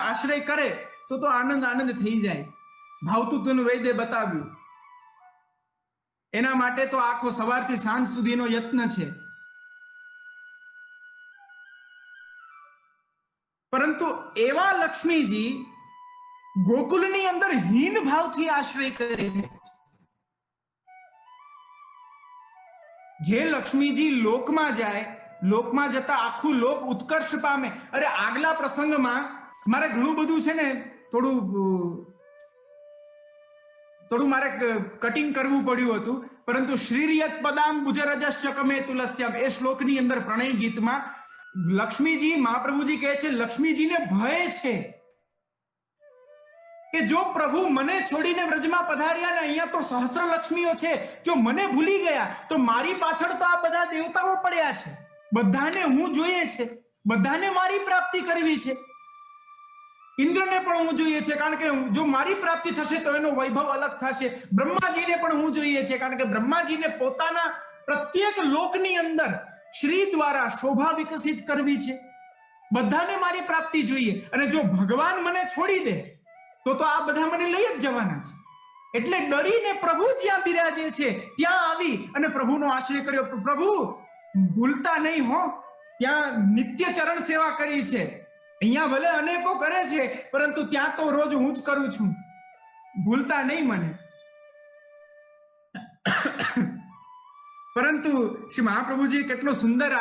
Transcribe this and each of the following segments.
આશ્રય કરે તો આનંદ આનંદ થઈ જાય. ભાવતું તું વૈદે બતાવ્યું. એના માટે તો આખો સવારથી સાંજ સુધીનો યત્ન છે. પરંતુ એવા લક્ષ્મીજી ગોકુલની અંદર હીન ભાવથી આશ્રય કરે. જે લક્ષ્મીજી લોકમાં જાય, લોકમાં જતા આખું લોક ઉત્કર્ષ પામે. અરે આગલા પ્રસંગમાં મારે ઘણું બધું છે ને થોડું મારે કટિંગ કરવું પડ્યું હતું, પરંતુ શ્રીરિયત પદામ બુજરજશ્ચ કમે તુલસ્યમ એ શ્લોકની અંદર પ્રણય ગીતમાં લક્ષ્મીજી મહાપ્રભુજી કહે છે લક્ષ્મીજીને ભય છે કે જો પ્રભુ મને છોડીને વ્રજમાં પધાર્યા ને અહીંયા તો સહસ્ત્ર લક્ષ્મીઓ છે, જો મને ભૂલી ગયા તો મારી પાછળ તો આ બધા દેવતાઓ પડ્યા છે, બધાને હું જોઈએ છે, બધાને મારી પ્રાપ્તિ કરવી છે, ઇન્દ્રને પણ હું જોઈએ છે કારણ કે જો મારી પ્રાપ્તિ થશે તો એનો વૈભવ અલગ થશે, બ્રહ્માજીને પણ હું જોઈએ છે કારણ કે બ્રહ્માજીને પોતાના પ્રત્યેક લોકની અંદર શ્રી દ્વારા શોભા વિકસિત કરવી છે, બધાને મારી પ્રાપ્તિ જોઈએ. અને જો ભગવાન મને છોડી દે તો આ બધા મને લઈ જ જવાના છે. એટલે ડરીને પ્રભુ જ્યાં બિરાજે છે ત્યાં આવી અને પ્રભુનો આશ્રય કર્યો. પ્રભુ ભૂલતા નહીં હો, ત્યાં નિત્ય ચરણ સેવા કરી છે. અહીંયા ભલે અનેકો કરે છે પરંતુ ત્યાં તો રોજ હું જ કરું છું, ભૂલતા નહીં મને. પરંતુ શ્રી મહાપ્રભુજી કેટલું સુંદર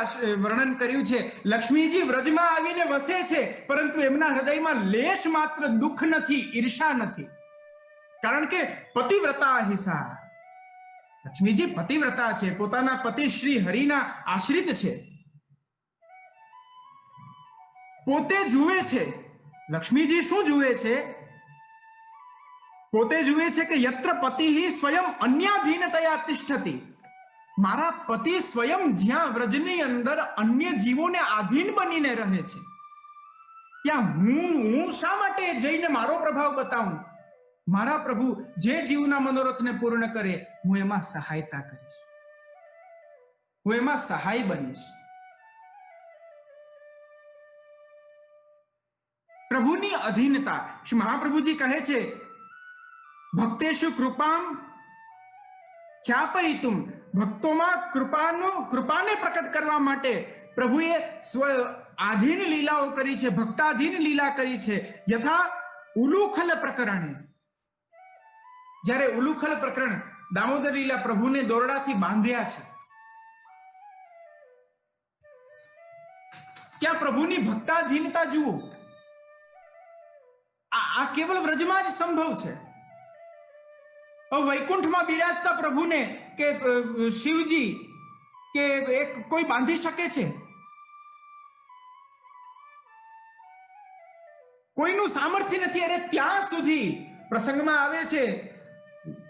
વર્ણન કર્યું છે. લક્ષ્મીજી વ્રજમાં આવીને વસે છે પરંતુ એમના હૃદયમાં લેશ માત્ર દુઃખ નથી, ઈર્ષા નથી, કારણ કે પતિવ્રતા હિસા. લક્ષ્મીજી પતિવ્રતા છે, પોતાના પતિ શ્રી હરિના આશ્રિત છે, પોતે જુએ છે. લક્ષ્મીજી શું જુએ છે? પોતે જુએ છે કે યત્ર પતિ સ્વયં અન્યાધીનતયા તિષ્ઠતિ. મારા પતિ સ્વયં જ્યાં વ્રજની અંદર અન્ય જીવોને આધીન બનીને રહે છે ત્યાં હું શા માટે જઈને મારો પ્રભાવ બતાવું? મારા પ્રભુ જે જીવના મનોરથને પૂર્ણ કરે હું એમાં સહાયતા કરીશ, હું એમાં સહાય બનીશ. પ્રભુની અધીનતા. શ્રી મહાપ્રભુજી કહે છે ભક્તેષુ કૃપામ ખ્યાપયિતુમ. ભક્તોમાં કૃપાને પ્રકટ કરવા માટે પ્રભુએ આધીન લીલાઓ કરી છે, ભક્તાધીન લીલા કરી છે. યથા ઉલુખલ પ્રકરણે, જ્યારે ઉલુખલ પ્રકરણ દામોદર લીલા પ્રભુને દોરડાથી બાંધ્યા છે ત્યાં પ્રભુની ભક્તાધીનતા જુઓ. આ કેવલ વ્રજમાં જ સંભવ છે. વૈકુંઠમાં બિરાજતા પ્રભુને કે શિવજી કે કોઈ બાંધી શકે છે? કોઈનું સામર્થ્ય નથી. અરે ત્યાં સુધી પ્રસંગમાં આવે છે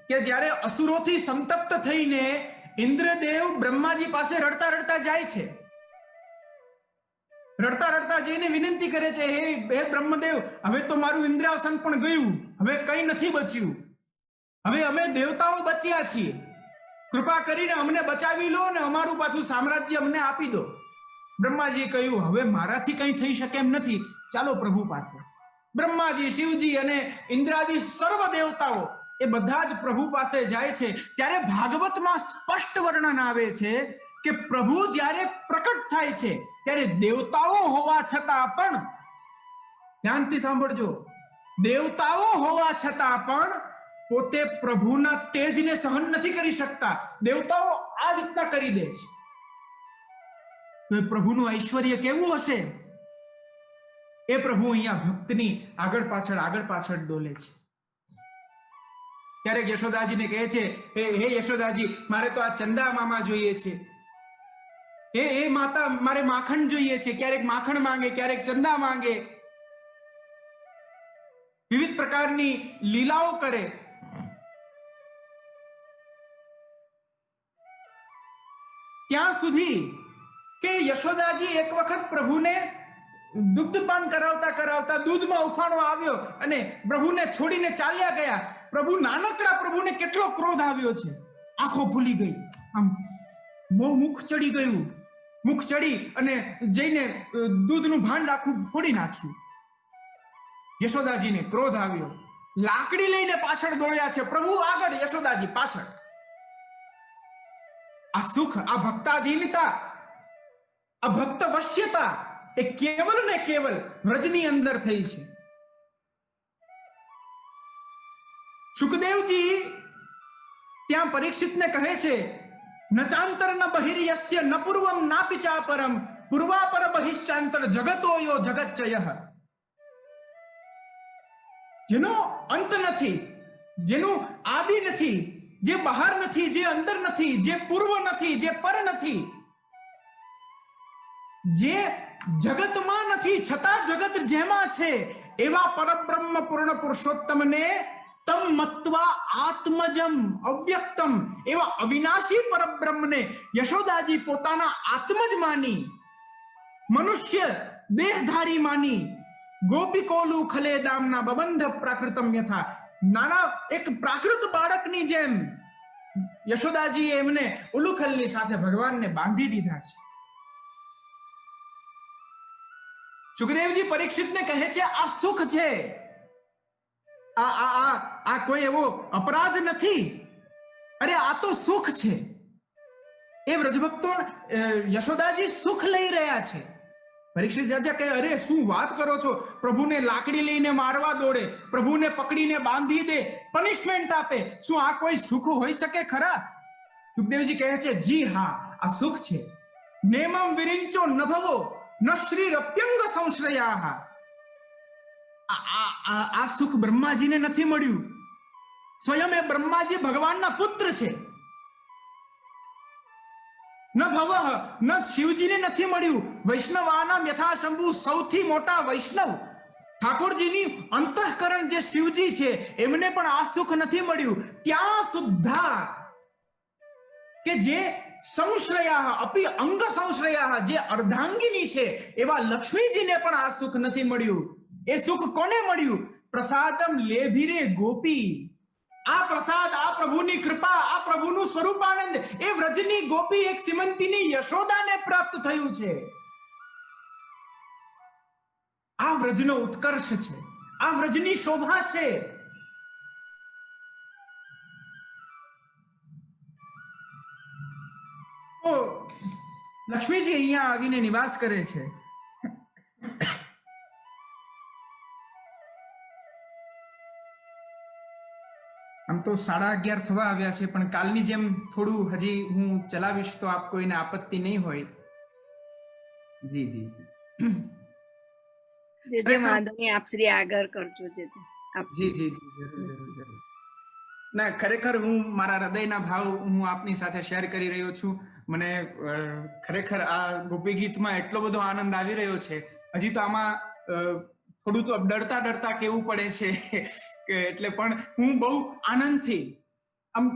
કે જ્યારે અસુરોથી સંતપ્ત થઈને ઇન્દ્રદેવ બ્રહ્માજી પાસે રડતા રડતા જાય છે, રડતા રડતા જઈને વિનંતી કરે છે હે બ્રહ્મદેવ, હવે તો મારું ઇન્દ્રાસન પણ ગયું, હવે કઈ નથી બચ્યું, હવે અમે દેવતાઓ બચ્યા છીએ, કૃપા કરીને અમને બચાવી લો અને અમારું પાછું સામ્રાજ્ય અમને આપી દો. બ્રહ્માજીએ કહ્યું હવે મારાથી કંઈ થઈ શકે એમ નથી, ચાલો પ્રભુ પાસે. બ્રહ્માજી, શિવજી અને ઇન્દ્રાદી સર્વ દેવતાઓ એ બધા જ પ્રભુ પાસે જાય છે. ત્યારે ભાગવતમાં સ્પષ્ટ વર્ણન આવે છે કે પ્રભુ જ્યારે પ્રકટ થાય છે ત્યારે દેવતાઓ હોવા છતાં પણ, ધ્યાનથી સાંભળજો, દેવતાઓ હોવા છતાં પણ પોતે પ્રભુના તેજને સહન નથી કરી શકતા. દેવતાઓ આ રીતના કરી દે છે. તો એ પ્રભુનું ઐશ્વર્ય કેવું હશે? એ પ્રભુ અહીંયા ભક્તની આગળ પાછળ ડોલે છે. ક્યારેક યશોદાજીને કહે છે હે યશોદાજી, મારે તો આ ચંદા મામા જોઈએ છે, હે માતા મારે માખણ જોઈએ છે. ક્યારેક માખણ માંગે, ક્યારેક ચંદા માંગે, વિવિધ પ્રકારની લીલાઓ કરે. ત્યાં સુધી કે યશોદાજી એક વખત પ્રભુને દુગ્ધપાન કરાવતા કરાવતા દૂધમાં ઉફાણો આવ્યો અને પ્રભુને છોડીને ચાલ્યા ગયા. પ્રભુ નાનકડા પ્રભુને કેટલો ક્રોધ આવ્યો છે, આંખો ફૂલી ગઈ, આમ મુખ ચડી ગયું, મુખ ચડી અને જઈને દૂધનું ભાંડ આખું ફોડી નાખ્યું. યશોદાજીને ક્રોધ આવ્યો, લાકડી લઈને પાછળ દોડ્યા છે, પ્રભુ આગળ, યશોદાજી પાછળ. આ સુખ, આ ભક્તાધીનતા, આ ભક્ત વશ્યતા એ કેવલ ને કેવલ વ્રજની અંદર થઈ છે. સુખદેવજી ત્યાં પરીક્ષિતને કહે છે, નચાંતર ન બહિર્યસ્ય ન પૂર્વમ નાપી ચાપરમ પૂર્વાપર બહિશ્ચાંતર જગતો યો જગચ્ચયઃ. જેનો અંત નથી, જેનું આદિ નથી, જે બહાર નથી, જે અંદર નથી, જે પૂર્વ નથી, જે પર નથી, જે જગતમાં નથી છતાં જગત જેમાં છે, એવા પરબ્રહ્મ પૂર્ણ પુરુષોત્તમને તમ મત્વા આત્મજમ અવ્યક્તમ, એવા અવિનાશી પરબ્રહ્મને યશોદાજી પોતાના આત્મજ માની, મનુષ્ય દેહધારી માની, ગોપિકોલુ ખલે દામના બબંધ પ્રાકૃતમ યથા, નાના એક પ્રાકૃત બાળકની જેમ યશોદાજીએ એમને ઉલુખલની સાથે ભગવાનને બાંધી દીધા છે. સુખદેવજી પરીક્ષિતને કહે છે, આ સુખ છે, આ કોઈ એવો અપરાધ નથી, અરે આ તો સુખ છે. એ વ્રજભક્તો યશોદાજી સુખ લઈ રહ્યા છે. પરીક્ષિત રાજા કહે, અરે શું વાત કરો છો, પ્રભુને લાકડી લઈને મારવા દોડે, પ્રભુને પકડીને બાંધી દે, પનિશમેન્ટ આપે, શું આ કોઈ સુખ હોઈ શકે ખરા? સુખદેવજી કહે છે, જી હા, આ સુખ છે. નેમમ વિરિંચો નભવો ન શ્રી રપ્યંગ સંશ્રયા. આ સુખ બ્રહ્માજીને નથી મળ્યું. સ્વયં એ બ્રહ્માજી ભગવાનના પુત્ર છે. ન ભવ ન શિવજીને નથી મળ્યું. વૈષ્ણવાનામ યથા શંભુ, સૌથી મોટા વૈષ્ણવ ઠાકોરજીની અંતઃકરણ જે શિવજી છે, એમને પણ આ સુખ નથી મળ્યું. ત્યાં સુદ્ધા કે જે સંશ્રયા અપી અંગ સંશ્રયા, જે અર્ધાંગિની છે, એવા લક્ષ્મીજીને પણ આ સુખ નથી મળ્યું. એ સુખ કોને મળ્યું? પ્રસાદમ લેભિરે ગોપી. આ પ્રસાદ, આ પ્રભુની કૃપા, આ પ્રભુનું સ્વરૂપાનંદ એ વ્રજની ગોપી, એક સીમંતીની યશોદાને પ્રાપ્ત થયું છે. આ વ્રજનો ઉત્કર્ષ છે, આ વ્રજની શોભા છે. તો લક્ષ્મીજી અહીંયા આવીને નિવાસ કરે છે. આમ તો 11:30 થવા આવ્યા છે, પણ કાલની જેમ થોડું હજી હું ચલાવીશ તો આપ કોઈને આપત્તિ નહીં હોય. જી જી જે માધવની આપ શ્રી આગળ કરજો. જી જી જી જરૂર. ના, ખરેખર હું મારા હૃદયના ભાવ હું આપની સાથે શેર કરી રહ્યો છું. મને ખરેખર આ ગોપી ગીતમાં એટલો બધો આનંદ આવી રહ્યો છે. હજી તો આમાં થોડું તો ડરતા કેવું પડે છે કે એટલે પણ હું બહુ આનંદથી, આમ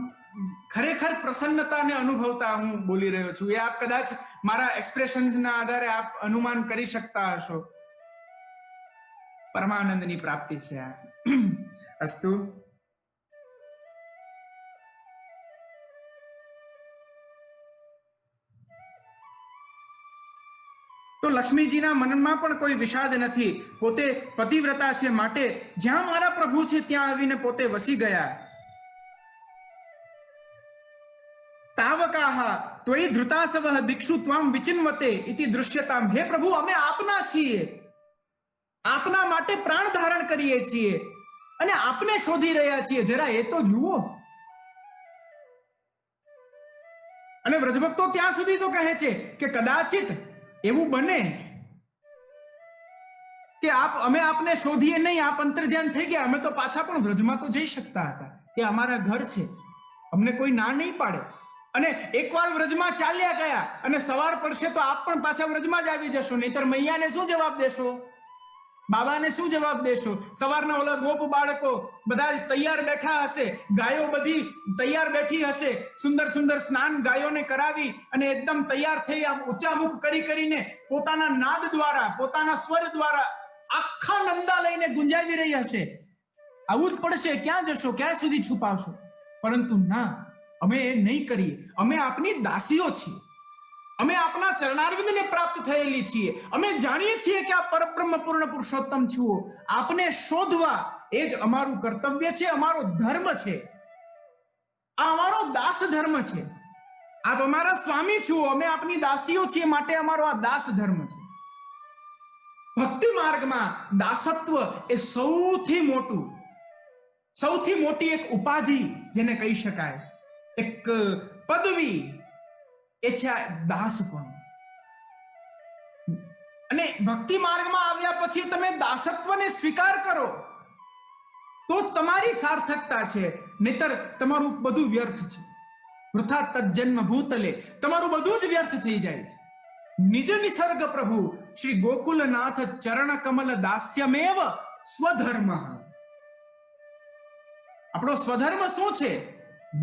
ખરેખર પ્રસન્નતાને અનુભવતા હું બોલી રહ્યો છું. એ આપ કદાચ મારા એક્સપ્રેશન્સના આધારે આપ અનુમાન કરી શકતા હશો. પરમાનંદની પ્રાપ્તિ છે આ. અસ્તુ. તો લક્ષ્મીજીના મનમાં પણ કોઈ વિષાદ નથી. પોતે પતિવ્રતા છે, માટે જ્યાં મારા પ્રભુ છે ત્યાં આવીને પોતે વસી ગયા. તાવકાહ ત્વયી ધૃતાસવઃ દિક્ષુ ત્વામ વિચિન્વતે ઇતિ દૃશ્યતામ. હે પ્રભુ, અમે આપના છીએ, આપના માટે પ્રાણ ધારણ કરીએ છીએ અને આપને શોધી રહ્યા છીએ, જરા એ તો જુઓ. અને વ્રજભક્તો ત્યાં સુધી તો કહે છે કે કદાચિત એવું બને કે અમે આપને શોધીએ નહીં, આપ અંતર્ધ્યાન થઈ ગયા, અમે તો પાછા પણ વ્રજમાં તો જઈ શકતા હતા. એ અમારા ઘર છે, અમને કોઈ ના નહીં પાડે. અને એકવાર વ્રજમાં ચાલ્યા ગયા અને સવાર પડશે તો આપ પણ પાછા વ્રજમાં જ આવી જશો. નહીતર મૈયાને શું જવાબ દેશો? બાબાને શું જવાબ દેશો? સવારના ઓલા ગોપ બાળકો બધા તૈયાર બેઠા હશે, ગાયો બધી તૈયાર બેઠી હશે, સુંદર સુંદર સ્નાન ગાયોને કરાવી અને એકદમ તૈયાર થઈ આમ ઊંચા મુખ કરીને પોતાના નાદ દ્વારા, પોતાના સ્વર દ્વારા આખા નંદા લઈને ગુંજાવી રહી હશે. આવું જ પડશે. ક્યાં જશો? ક્યાં સુધી છુપાવશો? પરંતુ ના, અમે એ નહીં કરીએ. અમે આપની દાસીઓ છીએ. અમે આપના ચરણારવિંદને પ્રાપ્ત થયેલી છીએ. અમે જાણીએ છીએ કે આ પરબ્રહ્મ પૂર્ણ પુરુષોત્તમ છો. આપને શોધવા એ જ અમારું કર્તવ્ય છે, અમારો ધર્મ છે. આ અમારો દાસ ધર્મ છે. આપ અમારા સ્વામી છો, અમે આપની દાસીઓ છીએ, માટે અમારો આ દાસ ધર્મ છે. ભક્તિ માર્ગમાં દાસત્વ એ સૌથી મોટી એક ઉપાધિ જેને કહી શકાય, એક પદવી, એ છે દાસપણું. અને ભક્તિ માર્ગમાં આવ્યા પછી તમે દાસત્વને સ્વીકાર કરો તો તમારી સાર્થકતા છે, નહીતર તમારું બધું વ્યર્થ છે. વૃથા તજ્જન્મ ભૂતલે, તમારું બધું જ વ્યર્થ થઈ જાય છે. નિજ નિસર્ગ પ્રભુ શ્રી ગોકુલનાથ ચરણ કમલ દાસ્યમેવ સ્વધર્મ. આપણો સ્વધર્મ શું છે?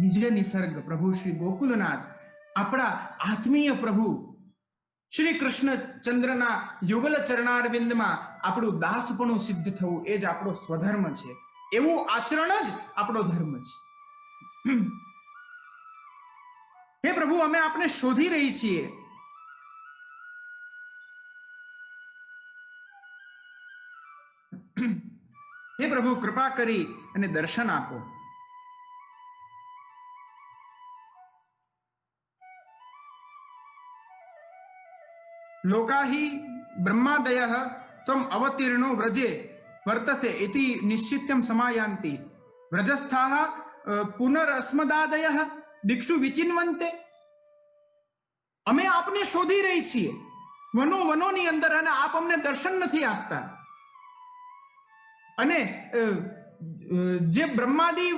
નિજ નિસર્ગ પ્રભુ શ્રી ગોકુલનાથ, આપણા આત્મીય પ્રભુ શ્રી કૃષ્ણચંદ્રના યુગલ ચરણારવિંદમાં આપણું દાસપણું સિદ્ધ થવું, એ જ આપણો સ્વધર્મ છે. એવું આચરણ જ આપણો ધર્મ છે. હે પ્રભુ, અમે આપને શોધી રહી છીએ. હે પ્રભુ, કૃપા કરી અને દર્શન આપો. લોકાહી બ્રહ્માદયઃ ત્વમ અવતીર્ણો વ્રજે વર્તસે ઇતિ નિશ્ચિત્યમ સમાયાન્તિ વ્રજસ્થાઃ પુનરસ્મદાદયઃ દિક્ષુ વિચિન્વન્તે. અમે આપને શોધી રહી છીએ વનોની અંદર, અને આપ અમને દર્શન નથી આપતા. અને જે બ્રહ્માજી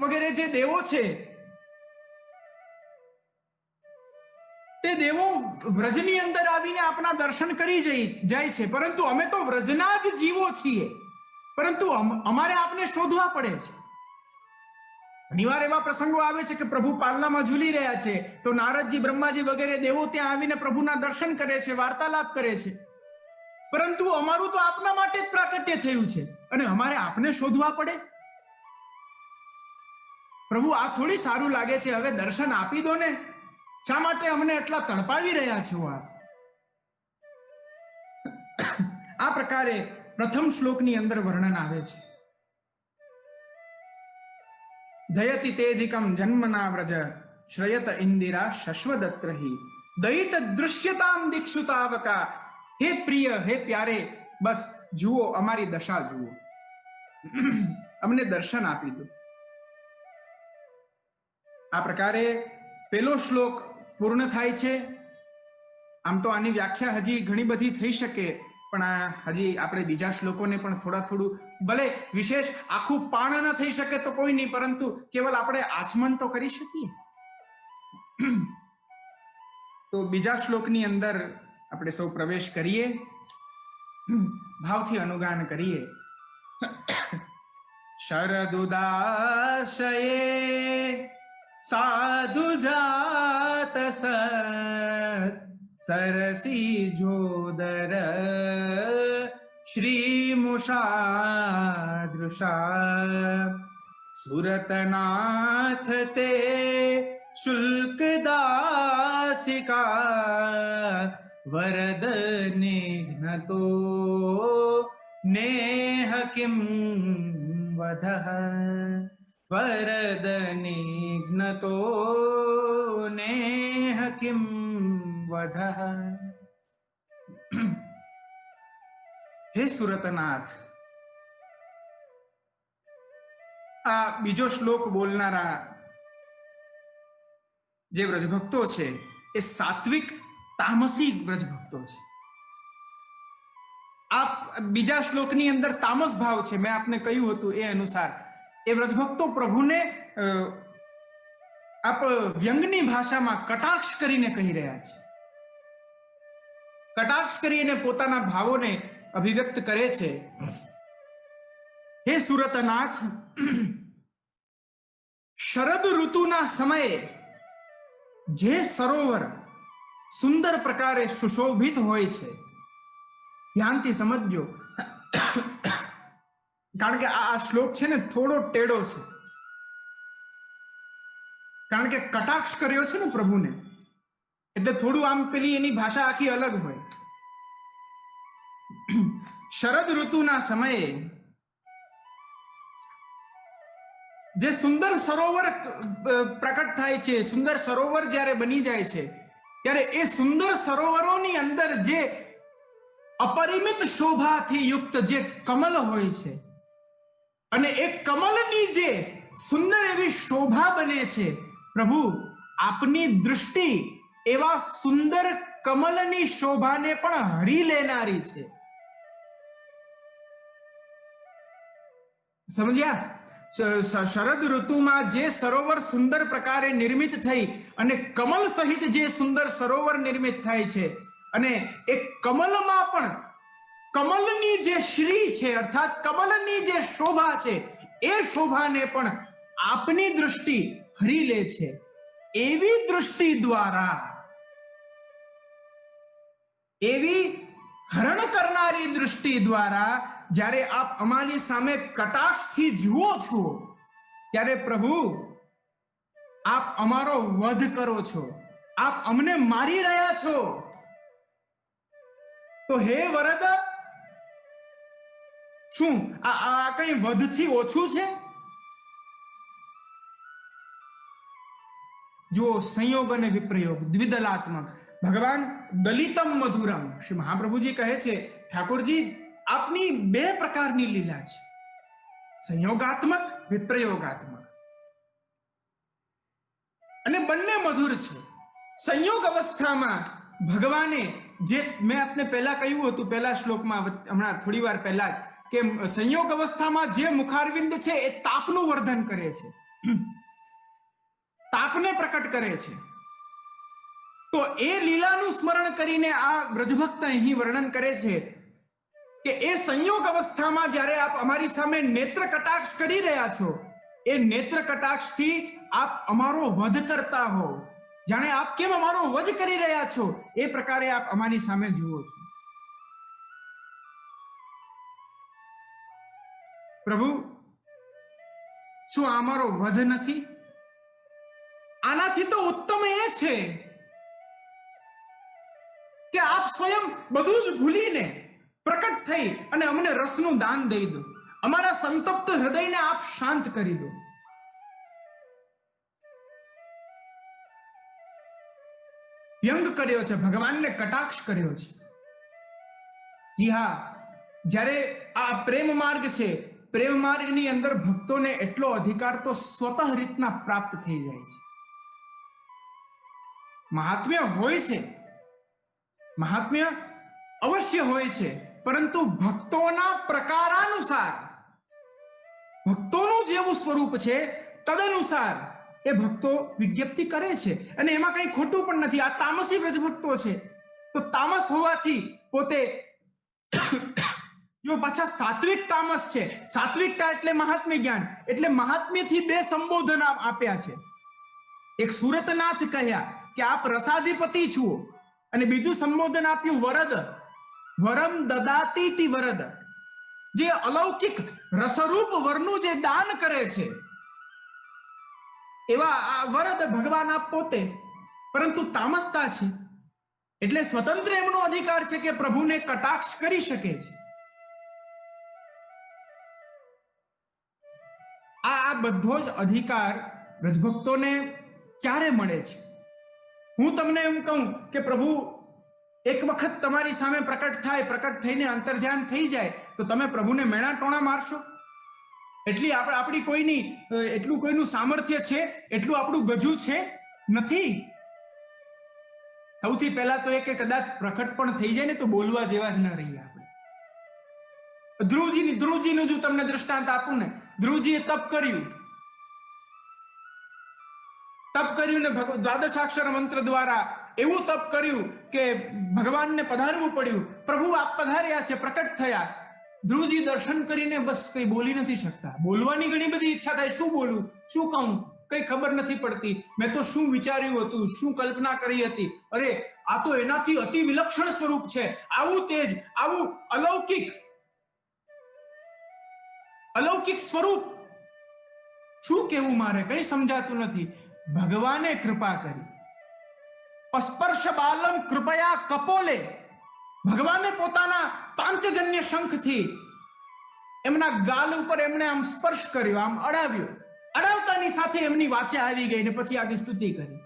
વગેરે જે દેવો છે, તે દેવો વ્રજની અંદર આવીને આપના દર્શન કરી જાય છે, પરંતુ અમે તો વ્રજના જ જીવો છીએ, પરંતુ અમારે આપને શોધવા પડે છે. ઘણીવાર એવા પ્રસંગો આવે છે કે પ્રભુ પાલનામાં ઝૂલી રહ્યા છે, તો નારદજી, બ્રહ્માજી વગેરે દેવો ત્યાં આવીને પ્રભુના દર્શન કરે છે, વાર્તાલાપ કરે છે, પરંતુ અમારું તો આપના માટે જ પ્રાકટ્ય થયું છે અને અમારે આપને શોધવા પડે. પ્રભુ, આ થોડી સારું લાગે છે. હવે દર્શન આપી દો ને. શા માટે અમને એટલા તડપાવી રહ્યા છો આપ? આ પ્રકારે પ્રથમ શ્લોકની અંદર વર્ણન આવે છે. જયતિ તેધિકમ જન્મના વ્રજ શ્રયત ઇન્દિરા શશ્વદત્રહિ દયિત દૃશ્યતામ દીક્ષુતાવકા. હે પ્રિય, હે પ્યારે, બસ જુઓ, અમારી દશા જુઓ, અમને દર્શન આપી દો. આ પ્રકારે પેલો શ્લોક પૂર્ણ થાય છે. આમ તો આની વ્યાખ્યા હજી ઘણી બધી થઈ શકે, પણ હજી આપણે બીજા શ્લોકોને પણ થોડું, ભલે વિશેષ આખું પાણ ન થઈ શકે તો કોઈ નહીં, પરંતુ કેવલ આપણે આચમન તો કરી શકીએ. તો બીજા શ્લોકની અંદર આપણે સૌ પ્રવેશ કરીએ, ભાવથી અનુગાન કરીએ. શરદુદાશયે સાધુ જાત સરસી જોદર શ્રીમુષાદૃષા સુરતનાથ તે શુલ્કદાસિકા વરદ નિઘ્નતો નેહ કિમ વધઃ. વરદ નિઘ્નતો નેહ કિમ વધઃ. હે સુરતનાથ, આ બીજો શ્લોક બોલનારા જે વ્રજભક્તો છે એ સાત્વિક તામસી વ્રજભક્તો છે. આ બીજા શ્લોકની અંદર તામસ ભાવ છે. મેં આપને કહ્યું હતું એ અનુસાર એ વ્રજભક્તો પ્રભુને આપ વ્યંગની ભાષામાં કટાક્ષ કરીને કહી રહ્યા છે. કટાક્ષ કરીને પોતાના ભાવોને અભિવ્યક્ત કરે છે. હે સુરતનાથ, શરદ ઋતુના સમયે જે સરોવર સુંદર પ્રકારે સુશોભિત હોય છે, ધ્યાનથી સમજજો, કારણ કે આ શ્લોક છે ને થોડો ટેઢો છે, કારણ કે કટાક્ષ કર્યો છે ને પ્રભુને. એટલે થોડું આમ પેલી એની ભાષા આખી અલગ હોય. શરદ ઋતુના સમયે જે સુંદર સરોવર પ્રકટ થાય છે, સુંદર સરોવર જ્યારે બની જાય છે, ત્યારે એ સુંદર સરોવરોની અંદર જે અપરિમિત શોભાથી યુક્ત જે કમલ હોય છે, અને એ કમલની જે સુંદર એવી શોભા બને છે, પ્રભુ આપની દૃષ્ટિ એવા સુંદર કમલની શોભાને પણ હરી લેનારી છે. સમજ્યા? શરદ ઋતુમાં જે સરોવર સુંદર પ્રકારે નિર્મિત થઈ અને કમલ સહિત જે સુંદર સરોવર નિર્મિત થાય છે, અને એ કમલમાં પણ કમલની જે શ્રી છે, અર્થાત કમલની જે શોભા છે, એ શોભાને પણ આપની દૃષ્ટિ હરી લે છે. એવી દૃષ્ટિ દ્વારા, એવી હરણ કરનારી દૃષ્ટિ દ્વારા જ્યારે આપ અમારી સામે કટાક્ષથી જુઓ છો, ત્યારે પ્રભુ આપ અમારો વધ કરો છો, આપ અમને મારી રહ્યા છો. તો હે વરદ, શું આ કઈ વધથી ઓછું છે? જો સંયોગ અને વિપ્રયોગ દ્વિદલાત્મક, ભગવાન દલિતમ મધુરમ, શ્રી મહાપ્રભુજી કહે છે, ઠાકોરજી આપની બે પ્રકારની લીલા છે, સંયોગાત્મક, વિપ્રયોગાત્મક, અને બંને મધુર છે. સંયોગ અવસ્થામાં ભગવાને જે મેં આપને પહેલા કહ્યું હતું, પહેલા શ્લોકમાં, હમણાં થોડી વાર પહેલા, કે સંયોગ અવસ્થામાં જે મુખારવિંદ છે એ તાપનું વર્ધન કરે છે, તાપને પ્રકટ કરે છે. તો એ લીલાનું સ્મરણ કરીને આ વ્રજભક્ત અહીં વર્ણન કરે છે કે એ સંયોગ અવસ્થામાં જ્યારે આપ અમારી સામે નેત્ર કટાક્ષ કરી રહ્યા છો, એ નેત્ર કટાક્ષથી આપ અમારો વધ કરતા હો, જાણે આપ કેમ અમારો વધ કરી રહ્યા છો એ પ્રકારે આપ અમારી સામે જુઓ છો. પ્રભુ, શું આ અમારો વધ નથી? આનાથી તો ઉત્તમ એ છે કે આપ સ્વયં બધું જ ભૂલીને પ્રકટ થઈ અને અમને રસનું દાન દઈ દો, અમારા સંતપ્ત હૃદયને આપ શાંત કરી દો. વ્યંગ કર્યો છે, ભગવાનને કટાક્ષ કર્યો છે. જી હા, જ્યારે આ પ્રેમ માર્ગ છે, પ્રેમ માર્ગની અંદર ભક્તોને એટલો અધિકાર તો સ્વતઃ રીતના પ્રાપ્ત થઈ જાય છે. મહાત્મ્ય હોય છે, મહાત્મ્ય અવશ્ય હોય છે, પરંતુ ભક્તોના પ્રકારાનુસાર, ભક્તોનું જેવું સ્વરૂપ છે તદનુસાર એ ભક્તો વિજ્ઞપ્તિ કરે છે, અને એમાં કઈ ખોટું પણ નથી. આ તામસી વ્રજભક્તો છે, તો તામસ હોવાથી પોતે જો પાછા સાત્વિક તામસ છે, સાત્વિકતા એટલે મહાત્મ્ય જ્ઞાન, એટલે મહાત્મ્યથી બે સંબોધન આપ્યા છે. એક સુરતનાથ કહ્યા કે આપ રસાધિપતિ છો, અને બીજું સંબોધન આપ્યું વરદ, વરમ દદાતી વરદ, જે અલૌકિક રસરૂપ વરનું જે દાન કરે છે એવા આ વરદ ભગવાન આપ પોતે, પરંતુ તામસતા છે એટલે સ્વતંત્ર એમનો અધિકાર છે કે પ્રભુને કટાક્ષ કરી શકે છે. આ બધો જ અધિકાર વ્રજભક્તોને ક્યારે મળે છે? હું તમને એમ કહું કે પ્રભુ એક વખત તમારી સામે પ્રકટ થાય, પ્રકટ થઈને અંતર્ધ્યાન થઈ જાય, તો તમે પ્રભુને મેણા ટોણા મારશો? એટલી આપણી કોઈની એટલું કોઈનું સામર્થ્ય છે, એટલું આપણું ગજુ છે નથી. સૌથી પહેલા તો એ કે કદાચ પ્રકટ પણ થઈ જાય ને તો બોલવા જેવા જ ન રહીએ આપણે. ધ્રુવજીનું જો તમને દ્રષ્ટાંત આપું ને, ધ્રુવજીએ તપ કર્યું ને દ્વાદશાક્ષર મંત્ર દ્વારા એવું તપ કર્યું કે ભગવાનને પધારવું પડ્યું. પ્રભુ આપ પધાર્યા છે, પ્રકટ થયા. ધ્રુવજી દર્શન કરીને બસ કઈ બોલી નથી શકતા. બોલવાની ઘણી બધી ઈચ્છા થાય, શું બોલું, શું કહું, કઈ ખબર નથી પડતી. મેં તો શું વિચાર્યું હતું, શું કલ્પના કરી હતી, અરે આ તો એનાથી અતિ વિલક્ષણ સ્વરૂપ છે, આવું તેજ, આવું અલૌકિક સ્વરૂપ, શું કેવું મારે, કઈ સમજાતું નથી. ભગવાને કૃપા કરી, સ્પર્શ બાલમ કૃપયા કપોલે. ભગવાને પોતાના પાંચજન્ય શંખથી એમના ગાલ ઉપર એમણે આમ સ્પર્શ કર્યો, આમ અડાવ્યો. અડાવતાની સાથે એમની વાચે આવી ગઈ ને પછી આગળ સ્તુતિ કરી.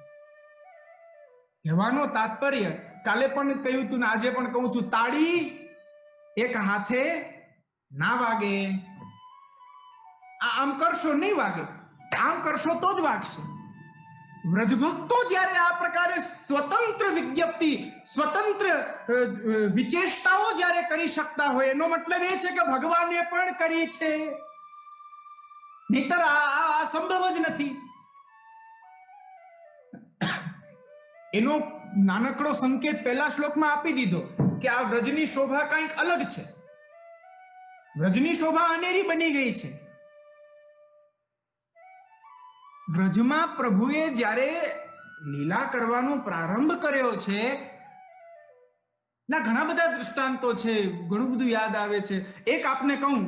કહેવાનો તાત્પર્ય કાલે પણ કહ્યું તું ને આજે પણ કહું છું, તાળી એક હાથે ના વાગે. આમ કરશો નહીં વાગે, આમ કરશો તો જ વાગશે. વ્રજભક્તો જ્યારે આ પ્રકારે સ્વતંત્ર વિજ્ઞપ્તિ, સ્વતંત્ર વિચેષ્ટાઓ જ્યારે કરી શકતા હોય, એનો મતલબ એ છે કે ભગવાને પણ કરી છે, નહીતર આ સંભવ જ નથી. એનો નાનકડો સંકેત પહેલા શ્લોકમાં આપી દીધો કે આ વ્રજની શોભા કંઈક અલગ છે. વ્રજની શોભા અનેરી બની ગઈ છે. વ્રજમાં પ્રભુએ જ્યારે લીલા કરવાનો પ્રારંભ કર્યો છે, ના ઘણા બધા દૃષ્ટાંતો છે, ઘણું બધું યાદ આવે છે. એક આપને કહું,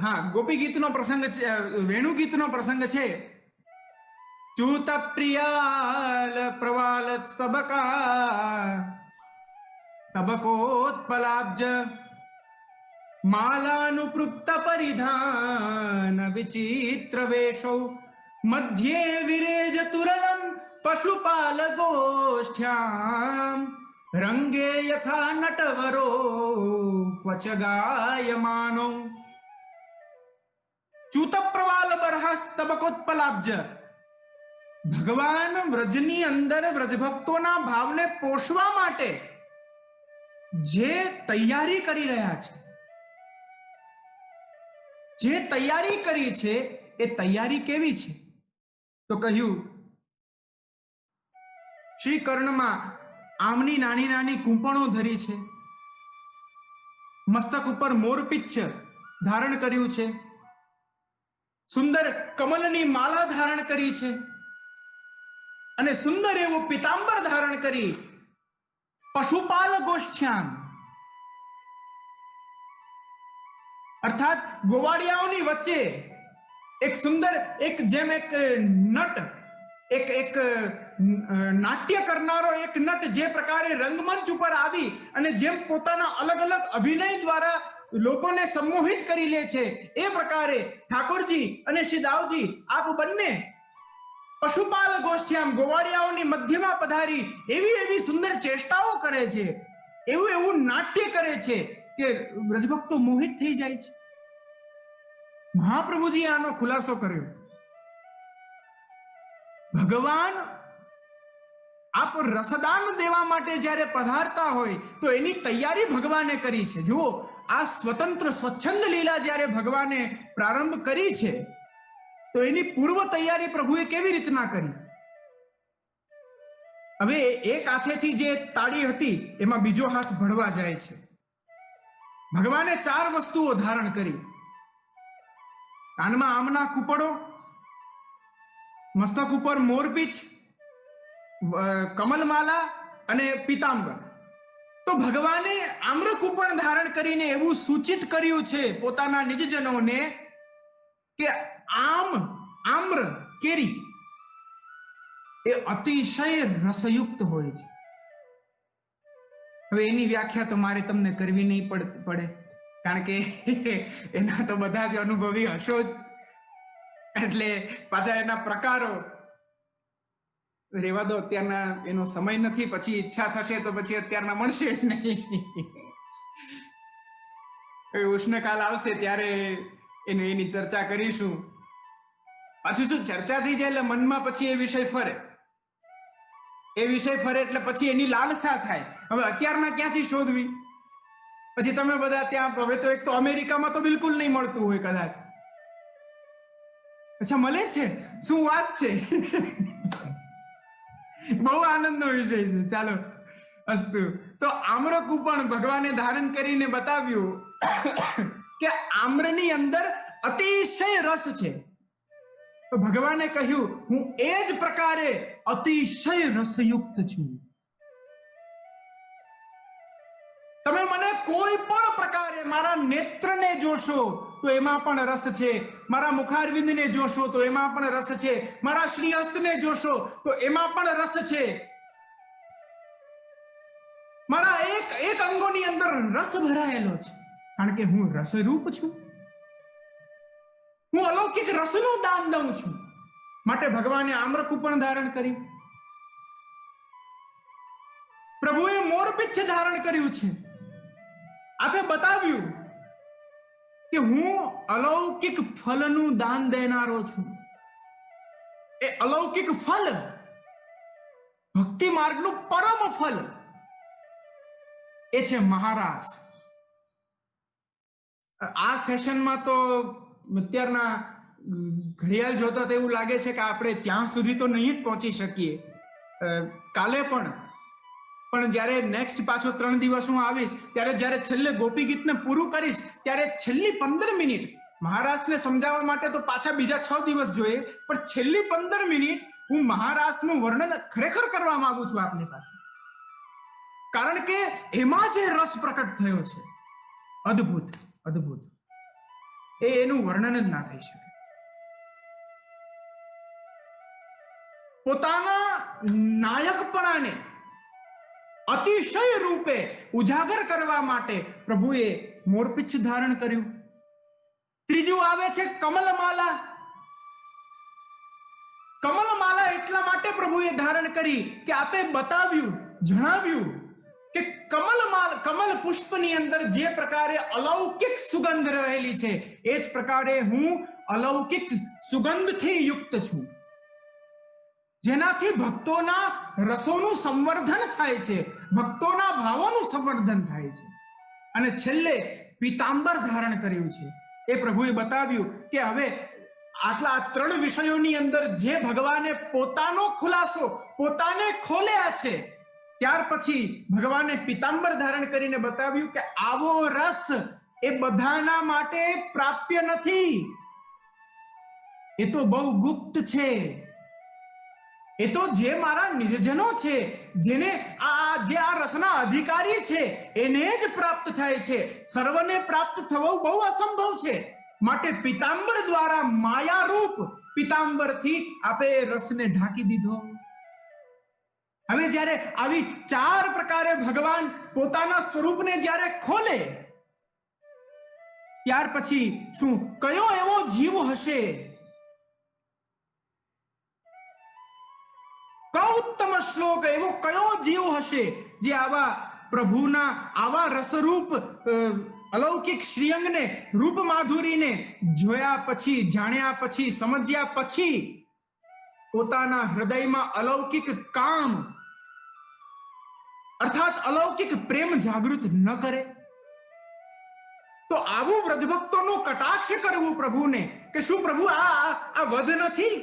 હા, ગોપી ગીતનો પ્રસંગ છે, વેણુ ગીતનો પ્રસંગ છે. ચૂત પ્રિયાલ પ્રવાલ સ્તબકા તબકોત્પલાબ્જ માલાનુપૃક્ત પરિધાન વિચિત્ર વેશો મધ્યે વિરેજ તુરલમ પશુપાલ ગોષ્ઠ્યામ રંગે યથા નટવરો ક્વચ ગાયમાનો. ચૂત પ્રવાલ બરહસ તબકોત્પલાબ્જ. ભગવાન વ્રજની અંદર વ્રજભક્તોના ભાવને પોષવા માટે જે તૈયારી કરી રહ્યા છે, જે તૈયારી કરી છે, એ તૈયારી કેવી છે? તો કહ્યું, શ્રી કર્ણમાં આમની નાની નાની કૂંપણો ધરી છે, મસ્તક ઉપર મોરપિચ્છ ધારણ કર્યું છે, સુંદર કમલની માલા ધારણ કરી છે, અને સુંદર એવું પિતાંબર ધારણ કરી પશુપાલ ગોષ્ઠ્યામ, અર્થાત ગોવાળિયાઓની વચ્ચે એક સુંદર, એક જેમ એક નટ, એક નાટ્ય કરનારો એક નટ જે પ્રકારે રંગમંચ ઉપર આવી અને જેમ પોતાના અલગ અલગ અભિનય દ્વારા લોકોને સંમોહિત કરી લે છે, એ પ્રકારે ઠાકોરજી અને શ્રી દાવજી આપ બંને પશુપાલ ગોષ્ઠ્યામ ગોવાળિયાઓની મધ્યમાં પધારી એવી સુંદર ચેષ્ટાઓ કરે છે, એવું નાટ્ય કરે છે કે વ્રજભક્તો મોહિત થઈ જાય છે. મહાપ્રભુજીએ આનો ખુલાસો કર્યો. ભગવાન આપ રસદાન દેવા માટે જ્યારે પધારતા હોય તો એની તૈયારી ભગવાને કરી છે. જુઓ, આ સ્વતંત્ર સ્વચ્છંદ લીલા જ્યારે ભગવાને પ્રારંભ કરી છે તો એની પૂર્વ તૈયારી પ્રભુએ કેવી રીતના કરી? હવે એક હાથેથી જે તાળી હતી એમાં બીજો હાથ ભળવા જાય છે. ભગવાને 4 વસ્તુઓ ધારણ કરી. કાનમાં આમના કૂપડો, મસ્તક ઉપર મોરપીંછ, કમલમાલા અને પીતાંબર. તો ભગવાને આમ્રકૂપણ ધારણ કરીને એવું સૂચિત કર્યું છે પોતાના નિજજનોને કે આમ્ર કેરી એ અતિશય રસયુક્ત હોય છે. હવે એની વ્યાખ્યા તો મારે તમને કરવી નહીં પડે, કારણ કે એના તો બધા જ અનુભવી હશો જ. એટલે પાછા એના પ્રકારો રેવા દો, અત્યારના એનો સમય નથી. પછી ઈચ્છા થશે તો પછી અત્યારના મળશે જ નહીં. ઉષ્ણકાલ આવશે ત્યારે એની ચર્ચા કરીશું. પાછું શું ચર્ચા થઈ જાય એટલે મનમાં પછી એ વિષય ફરે, એટલે પછી એની લાલસા થાય. હવે અત્યારના ક્યાંથી શોધવી? પછી તમે બધા ત્યાં, હવે તો એક તો અમેરિકામાં તો બિલકુલ નહીં મળતું હોય કદાચ. અચ્છા, મળે છે? શું વાત છે! બહુ આનંદનો વિષય છે. ચાલો, અસ્તુ. તો આમ્રકૂપણ ભગવાને ધારણ કરીને બતાવ્યું કે આમ્રની અંદર અતિશય રસ છે. તો ભગવાને કહ્યું, હું એ જ પ્રકારે અતિશય રસયુક્ત છું. તમે મને કોઈ પણ પ્રકારે મારા નેત્રને જોશો તો એમાં પણ રસ છે, મારા મુખારવિંદને જોશો તો એમાં પણ રસ છે, મારા શ્રીહસ્તને જોશો તો એમાં પણ રસ છે, મારા એક એક અંગોની અંદર રસ ભરાયેલો છે, કારણ કે હું રસરૂપ છું, હું અલૌકિક રસનું દાન દઉં છું. માટે ભગવાને આમ્રકુપ પણ ધારણ કરી, પ્રભુએ મોરપિચ્છ ધારણ કર્યું છે. આપે બતાવ્યું કે હું અલૌકિક ફલનું દાન દેનારો છું. એ અલૌકિક ફલ ભક્તિ માર્ગનું પરમ ફલ એ છે મહારાસ. આ સેશનમાં તો અત્યારના ઘડિયાળ જોતા તો એવું લાગે છે કે આપણે ત્યાં સુધી તો નહીં જ પહોંચી શકીએ. કાલે પણ જ્યારે નેક્સ્ટ પાછો 3 દિવસ હું આવીશ ત્યારે જ્યારે છેલ્લે ગોપી ગીતને પૂરું કરીશ ત્યારે છેલ્લી 15 મિનિટ મહારાસને સમજાવવા માટે તો પાછા બીજા 6 દિવસ જોઈએ, પણ છેલ્લી 15 મિનિટ હું મહારાસનું વર્ણન ખરેખર કરવા માંગુ છું આપની પાસે, કારણ કે એમાં જે રસ પ્રકટ થયો છે અદ્ભુત અદ્ભુત, એનું વર્ણન જ ના થઈ શકે. પોતાના નાયકપણાને અતિશય રૂપે ઉજાગર કરવા માટે પ્રભુએ મોરપિચ્છ ધારણ કર્યું. ત્રીજું આવે છે કમલમાલા. કમલમાલા એટલા માટે પ્રભુએ ધારણ કરી કે આપે બતાવ્યું, જણાવ્યું કે કમલ પુષ્પની અંદર જે પ્રકારે અલૌકિક સુગંધ રહેલી છે એ જ પ્રકારે હું અલૌકિક સુગંધથી યુક્ત છું, જેનાથી ભક્તોના રસોનું સંવર્ધન થાય છે, ભક્તોના ભાવોનું સંવર્ધન થાય છે. અને છેલ્લે પીતાંબર ધારણ કર્યું છે. એ પ્રભુએ બતાવ્યું કે હવે આટલા 3 વિષયોની અંદર જે ભગવાને પોતાનો ખુલાસો પોતાને ખોલ્યા છે, ત્યાર પછી ભગવાને પીતાંબર ધારણ કરીને બતાવ્યું કે આવો રસ એ બધાના માટે પ્રાપ્ય નથી, એ તો બહુ ગુપ્ત છે. એ તો જે મારા નિજજનો છે, જેને જે આ રસના અધિકારી છે એને જ પ્રાપ્ત થાય છે, સર્વને પ્રાપ્ત થવું બહુ અસંભવ છે. માટે પીતાંબર દ્વારા માયારૂપ પીતાંબરથી આપે રસને ઢાંકી દીધો. હવે જ્યારે આવી 4 પ્રકારે ભગવાન પોતાના સ્વરૂપને જ્યારે ખોલે, ત્યાર પછી શું કયો એવો જીવ હશે, ઉત્તમ શ્લોક, એવો કયો જીવ હશે જે આવા પ્રભુના આવા રસરૂપ અલૌકિક શ્રીઅંગને, રૂપ માધુરીને જોયા પછી, જાણ્યા પછી, સમજ્યા પછી પોતાના હૃદયમાં અલૌકિક કામ અર્થાત અલૌકિક પ્રેમ જાગૃત ન કરે. તો આવું વ્રજભક્તોનું કટાક્ષ કરવું પ્રભુને કે શું પ્રભુ આ વધ નથી,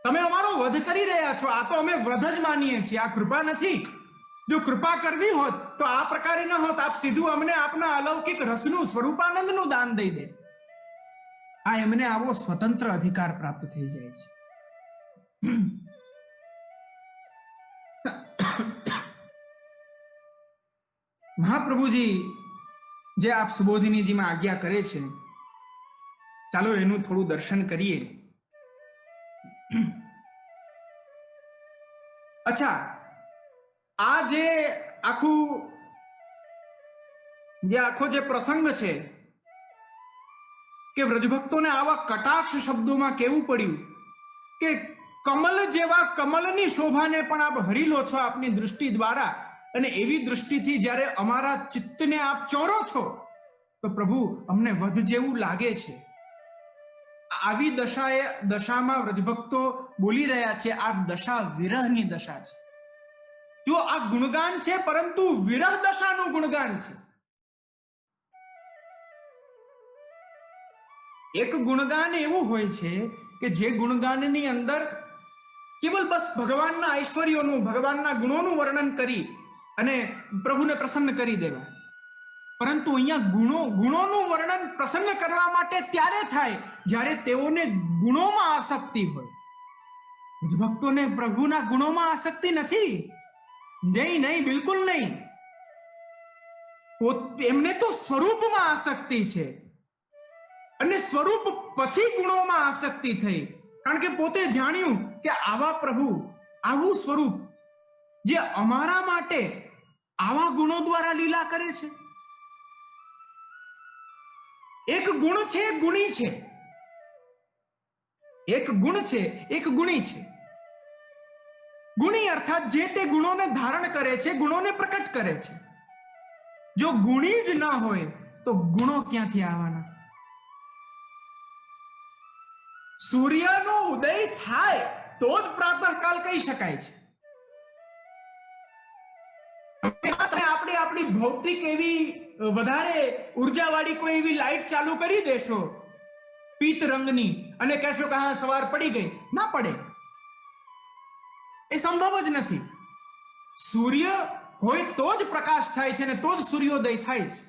તમે અમારો વધ કરી રહ્યા છો, આ તો અમે વધ જ માનીએ છીએ, આ કૃપા નથી. જો કૃપા કરવી હોત તો આ પ્રકારે ન હોત, આપ સીધું અમને આપના અલૌકિક રસનું સ્વરૂપાનંદનું દાન દઈ દે. આ એમને આવો સ્વતંત્ર અધિકાર પ્રાપ્ત થઈ જાય છે. મહાપ્રભુજી જે આપ સુબોધિનીજીમાં આજ્ઞા કરે છે, ચાલો એનું થોડું દર્શન કરીએ. અચ્છા, આ જે આખો જે પ્રસંગ છે કે વ્રજભક્તોને આવા કટાક્ષ શબ્દોમાં કેવું પડ્યું કે કમલ જેવા કમલની શોભાને પણ આપ હરી લો છો આપની દૃષ્ટિ દ્વારા, અને એવી દૃષ્ટિથી જ્યારે અમારા ચિત્તને આપ ચોરો છો તો પ્રભુ અમને વધ જેવું લાગે છે. આવી દશામાં વ્રજભક્તો બોલી રહ્યા છે, આ દશા વિરહની દશા છે. જો આ ગુણગાન છે, પરંતુ વિરહ દશાનું ગુણગાન છે. એક ગુણગાન એવું હોય છે કે જે ગુણગાનની અંદર કેવલ બસ ભગવાનના ઐશ્વર્યોનું, ભગવાનના ગુણોનું વર્ણન કરી અને પ્રભુને પ્રસન્ન કરી દેવા. પરંતુ અહીંયા ગુણોનું વર્ણન પ્રસન્ન કરવા માટે ત્યારે થાય જ્યારે તેઓને ગુણોમાં આસક્તિ હોય. ભક્તોને પ્રભુના ગુણોમાં આસક્તિ નથી. નહીં, બિલકુલ નહીં. એમને તો સ્વરૂપમાં આસક્તિ છે, અને સ્વરૂપ પછી ગુણોમાં આસક્તિ થઈ, કારણ કે પોતે જાણ્યું કે આવા પ્રભુ, આવું સ્વરૂપ જે અમારા માટે આવા ગુણો દ્વારા લીલા કરે છે. એક ગુણ છે, એક ગુણી છે. એક ગુણ છે, એક ગુણી છે. ગુણી અર્થાત જે તે ગુણોને ધારણ કરે છે, ગુણોને પ્રકટ કરે છે. જો ગુણી જ ના હોય તો ગુણો ક્યાંથી આવવાના? સૂર્યનો ઉદય થાય તો જ પ્રાતઃકાલ કહી શકાય છે. આપણે આપણી ભૌતિક એવી વધારે ઉર્જાવાળી કોઈ એવી લાઈટ ચાલુ કરી દેશો પીત રંગની અને કહેશો કે હા સવાર પડી ગઈ, ના પડે. એ સંભવ જ નથી. સૂર્ય હોય તો જ પ્રકાશ થાય છે અને તો જ સૂર્યોદય થાય છે.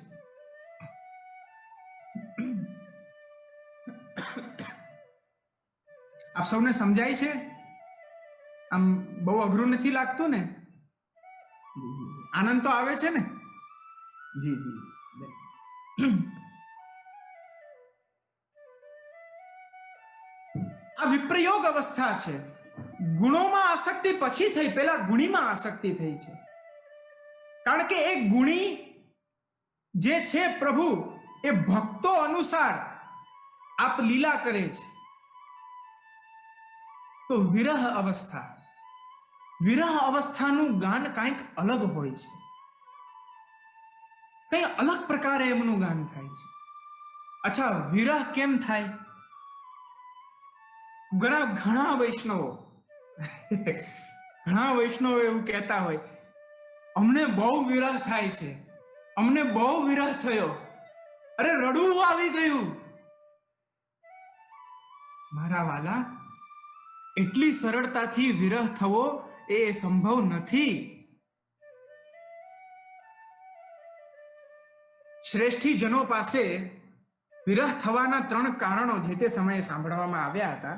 આપ સૌને સમજાય છે? આમ બહુ અઘરું નથી લાગતું ને? આનંદ તો આવે છે ને? જી જી. આ વિપ્રયોગ અવસ્થા છે. ગુણોમાં આસક્તિ પછી થઈ, પહેલા ગુણીમાં આસક્તિ થઈ છે. કારણ કે એક ગુણી જે છે પ્રભુ, એ ભક્તો અનુસાર આપ લીલા કરે છે. તો વિરહ અવસ્થાનું ગાન કંઈક અલગ હોય છે. કઈ અલગ પ્રકારે એમનું ગાન થાય છે. અચ્છા, વિરહ કેમ થાય? ઘણા વૈષ્ણવો એવું કહેતા હોય, અમને બહુ વિરહ થાય છે, અમને બહુ વિરહ થયો, અરે રડવું આવી ગયું. મારા વાલા, એટલી સરળતાથી વિરહ થવો એ સંભવ નથી. શ્રેષ્ઠી જનો પાસે વિરહ થવાના 3 કારણો જે તે સમયે સાંભળવામાં આવ્યા હતા.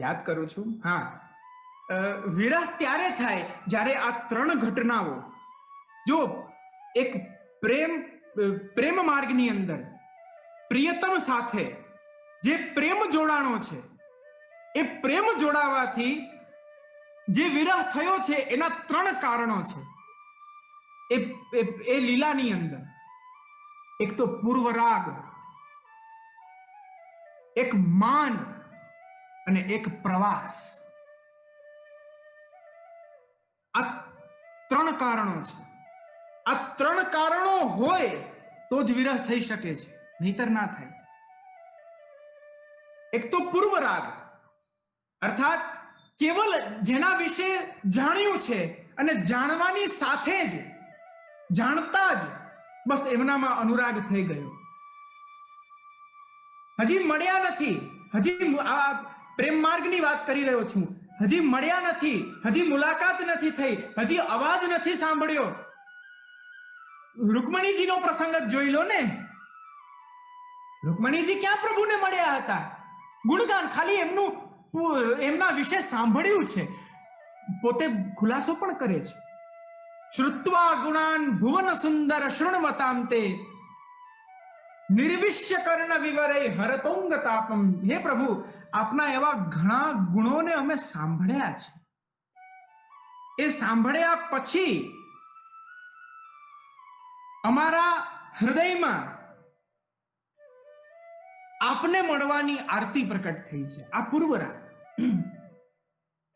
યાદ કરું છું. હા, વિરહ ત્યારે થાય જ્યારે આ 3 ઘટનાઓ, જો એક પ્રેમ માર્ગની અંદર પ્રિયતમ સાથે જે પ્રેમ જોડાણો છે, એ પ્રેમ જોડાવાથી જે વિરહ થયો છે એના 3 કારણો છે એ લીલાની અંદર. એક તો પૂર્વરાગ, એક માન અને એક પ્રવાસ. આ 3 કારણો છે. આ 3 કારણો હોય તો જ વિરહ થઈ શકે છે, નહીતર ના થાય. એક તો પૂર્વરાગ, અર્થાત કેવલ જેના વિશે જાણ્યું છે અને જાણવાની સાથે જ, જાણતા જ બસ એમનામાં અનુરાગ થઈ ગયો. હજી મળ્યા નથી, હજી આ પ્રેમ માર્ગની વાત કરી રહ્યો છું, હજી મળ્યા નથી, હજી મુલાકાત નથી થઈ, હજી અવાજ નથી સાંભળ્યો. રૂકમણીજીનો પ્રસંગ જ જોઈ લો ને. રૂકમણીજી ક્યાં પ્રભુને મળ્યા હતા? ગુણગાન ખાલી એમના વિશે સાંભળ્યું છે. પોતે ખુલાસો પણ કરે છે. શ્રુત્વા ગુણાન ભુવન સુંદર શૃણવતાંતે નિર્વિશ્ય કર્ણ વિવરે હરતોંગ તાપમ. હે પ્રભુ, આપના એવા ઘણા ગુણોને અમે સાંભળ્યા છે. એ સાંભળ્યા પછી અમારા હૃદયમાં આપને મળવાની આરતી પ્રકટ થઈ છે. આ પૂર્વરાગ.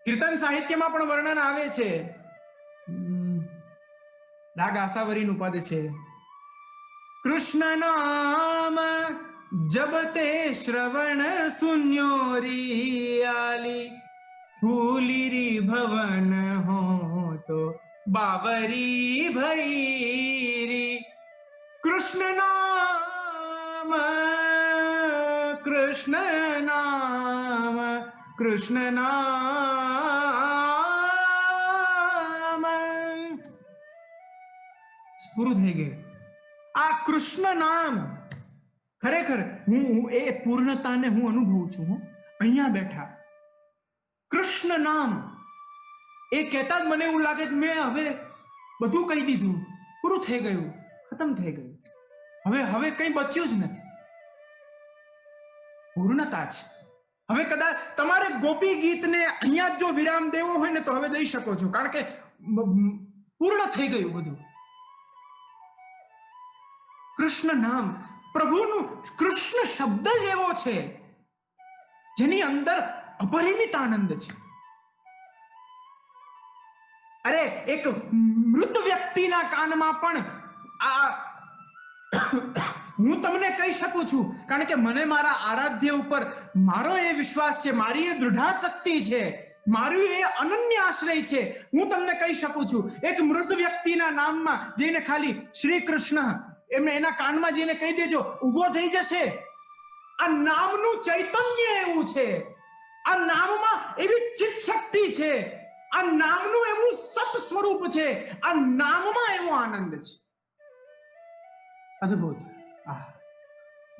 કીર્તન સાહિત્યમાં પણ વર્ણન આવે છે. રાગ આસાવરીનું પદ છે. કૃષ્ણ નામ જબતે શ્રવણ સુન્યોરી આલી ભૂલીરી ભવન હો તો બાવરી ભૈરી. કૃષ્ણ નામ, કૃષ્ણ નામ, કૃષ્ણ નામ. પૂરું થઈ ગયું. આ કૃષ્ણ નામ, ખરેખર હું એ પૂર્ણતાને હું અનુભવું છું. અહીંયા બેઠા કૃષ્ણ નામ એ કહેતા જ મને એવું લાગે કે મેં હવે બધું કહી દીધું, પૂરું થઈ ગયું, ખતમ થઈ ગયું, હવે કંઈ બચ્યું જ નથી. પૂર્ણતા છે. હવે કદાચ તમારે ગોપી ગીતને અહીંયા જ જો વિરામ દેવો હોય ને તો હવે દઈ શકો છો, કારણ કે પૂર્ણ થઈ ગયું બધું. કૃષ્ણ નામ, પ્રભુનું કૃષ્ણ શબ્દ જ એવો છે જેની અંદર અપરિમિત આનંદ છે. અરે એક મૃત વ્યક્તિના કાનમાં પણ આ હું તમને કહી શકું છું, કારણ કે મને મારા આરાધ્ય ઉપર મારો એ વિશ્વાસ છે, મારી એ દૃઢાશક્તિ છે, મારું એ અનન્ય આશ્રય છે. હું તમને કહી શકું છું, એક મૃત વ્યક્તિના નામમાં જઈને ખાલી શ્રી કૃષ્ણ એમને એના કાનમાં જઈને કહી દેજો, ઊભો થઈ જશે. આ નામનું ચૈતન્ય એવું છે, આ નામમાં એવી ચિત્ત શક્તિ છે, આ નામનું એવું સત સ્વરૂપ છે, આ નામમાં એવો આનંદ છે. અદ્ભુત.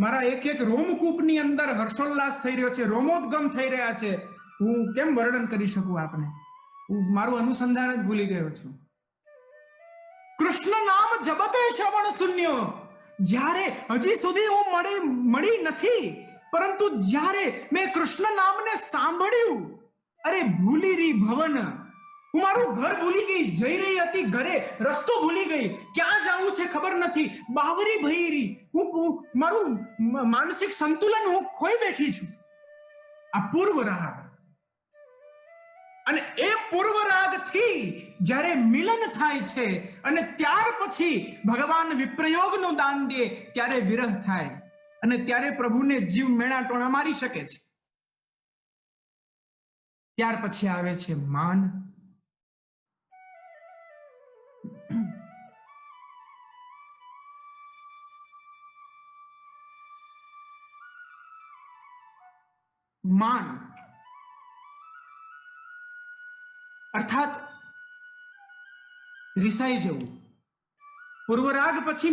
મારા એક એક રોમકૂપની અંદર હર્ષોલ્લાસ થઈ રહ્યો છે, રોમોદ્ગમ થઈ રહ્યા છે. હું કેમ વર્ણન કરી શકું આપને? હું મારું અનુસંધાન જ ભૂલી ગયો છું. કૃષ્ણ નામ જબતે શ્રવણ શૂન્ય. જ્યારે હજી સુધી હું મળી નથી, પરંતુ જ્યારે મેં કૃષ્ણ નામને સાંભળ્યું, અરે ભૂલી રહી ભવન, હું મારું ઘર ભૂલી ગઈ, જઈ રહી હતી ઘરે, રસ્તો ભૂલી ગઈ, ક્યાં જાવું છે ખબર નથી, બાવરી ભઈ રહી, હું મારું માનસિક સંતુલન હું ખોઈ બેઠી છું. આ પૂર્વ રાગ, અને એ પૂર્વ રાગ થી જ્યારે મિલન થાય છે અને ત્યાર પછી ભગવાન વિપ્રયોગનું દાન દે ત્યારે વિરહ થાય, અને ત્યારે પ્રભુને જીવ મેણા ટોણા મારી શકે છે. ત્યાર પછી આવે છે માન. માન અર્થાત રિસાઈ જવું. પૂર્વરાગ પછી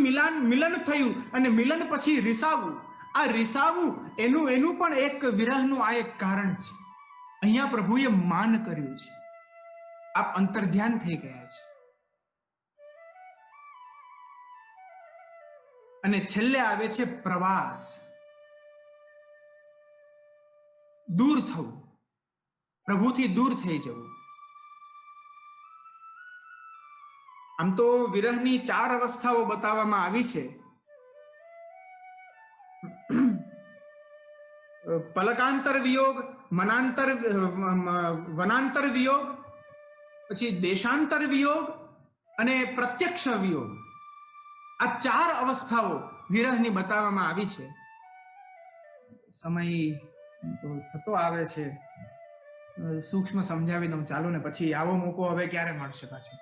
મિલન થયું અને મિલન પછી રિસાવું. આ રિસાવું એનું પણ એક વિરહનું આ એક કારણ છે. અહીંયા પ્રભુએ માન કર્યું છે. આપ અંતર્ધ્યાન થઈ ગયા છે. અને છેલ્લે આવે છે પ્રવાસ. દૂર થવું, પ્રભુથી દૂર થઈ જવું. આમ તો વિરહની 4 અવસ્થાઓ બતાવવામાં આવી છે. પલકાંતર વિયોગ, વનાંતર વિયોગ, પછી દેશાંતર વિયોગ અને પ્રત્યક્ષ વિયોગ. આ 4 અવસ્થાઓ વિરહની બતાવવામાં આવી છે. સમય તો થતો આવે છે, સૂક્ષ્મ સમજાવી દઉં ચાલો ને, પછી આવો મોકો હવે ક્યારે મળશે પાછો.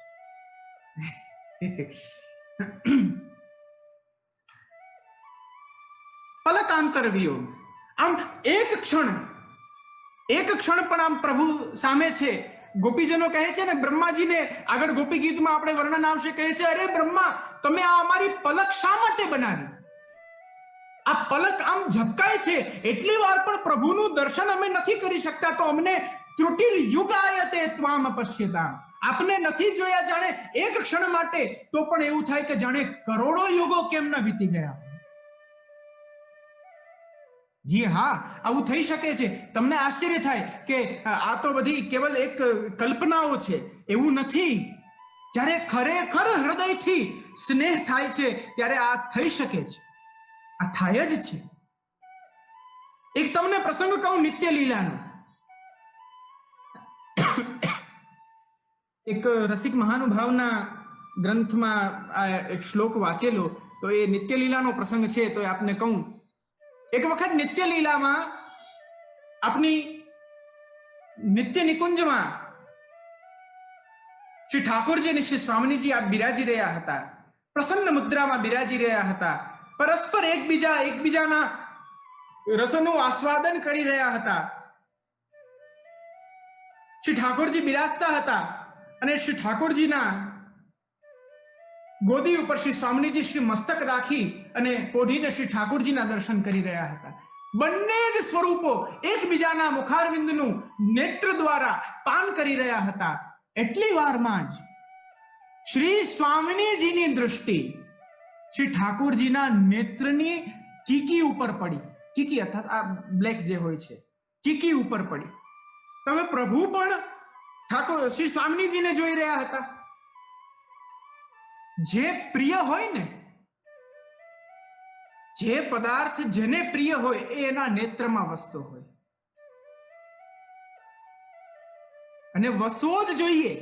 પલકાંતર વિયોગ. આમ એક ક્ષણ પણ આમ પ્રભુ સામે છે. ગોપીજનો કહે છે ને બ્રહ્માજીને, આગળ ગોપી ગીતમાં આપણે વર્ણન આવશે, કહે છે, અરે બ્રહ્મા, તમે આ અમારી પલક શા માટે બનાવી? આ પલક આમ ઝબકાય છે, એટલી વાર પણ પ્રભુનું દર્શન અમે નથી કરી શકતા, તો અમને ત્રુટિર યુગાયતે ત્વામ પશ્યતામ. આપને નથી જોયા જાણે એક ક્ષણ માટે, તો પણ એવું થાય કે જાણે કરોડો યુગો કેમ ન વીતી ગયા. જી હા, આવું થઈ શકે છે. તમને આશ્ચર્ય થાય કે આ તો બધી કેવલ એક કલ્પનાઓ છે. એવું નથી. જ્યારે ખરેખર હૃદયથી સ્નેહ થાય છે ત્યારે આ થઈ શકે છે. આ થાય જ છે. એક તમને પ્રસંગ કહું નિત્ય લીલાનો. એક રસિક મહાનુભાવના ગ્રંથમાં આ એક શ્લોક વાંચેલો, તો એ નિત્ય લીલાનો પ્રસંગ છે, તો એ આપને કહું. એક વખત નિત્ય લીલામાં આપની નિત્ય નિકુંજમાં શ્રી ઠાકોરજી અને શ્રી સ્વામીજી આપ બિરાજી રહ્યા હતા. પ્રસન્ન મુદ્રામાં બિરાજી રહ્યા હતા. પરસ્પર એકબીજાના રસનું આસ્વાદન કરી રહ્યા હતા. શ્રી ઠાકોરજી બિરાજતા હતા અને શ્રી ઠાકોરજીના ગોદી ઉપર શ્રી સ્વામીજી શ્રી મસ્તક રાખી અને પોઢીને શ્રી ઠાકોરજીના દર્શન કરી રહ્યા હતા. બંને જ સ્વરૂપો એકબીજાના મુખારવિંદનું નેત્ર દ્વારા પાન કરી રહ્યા હતા. એટલી વારમાં જ શ્રી સ્વામીજીની દૃષ્ટિ શ્રી ઠાકોરજીના નેત્રની કીકી ઉપર પડી. કીકી અર્થાત આ બ્લેક જે હોય છે, કીકી ઉપર પડી. તમે પ્રભુ પણ ઠાકોર શ્રી સ્વામીજીને જોઈ રહ્યા હતા. જે પ્રિય હોય ને, જે પદાર્થ જેને પ્રિય હોય એ એના નેત્રમાં વસતો હોય, અને વસવો જ જોઈએ.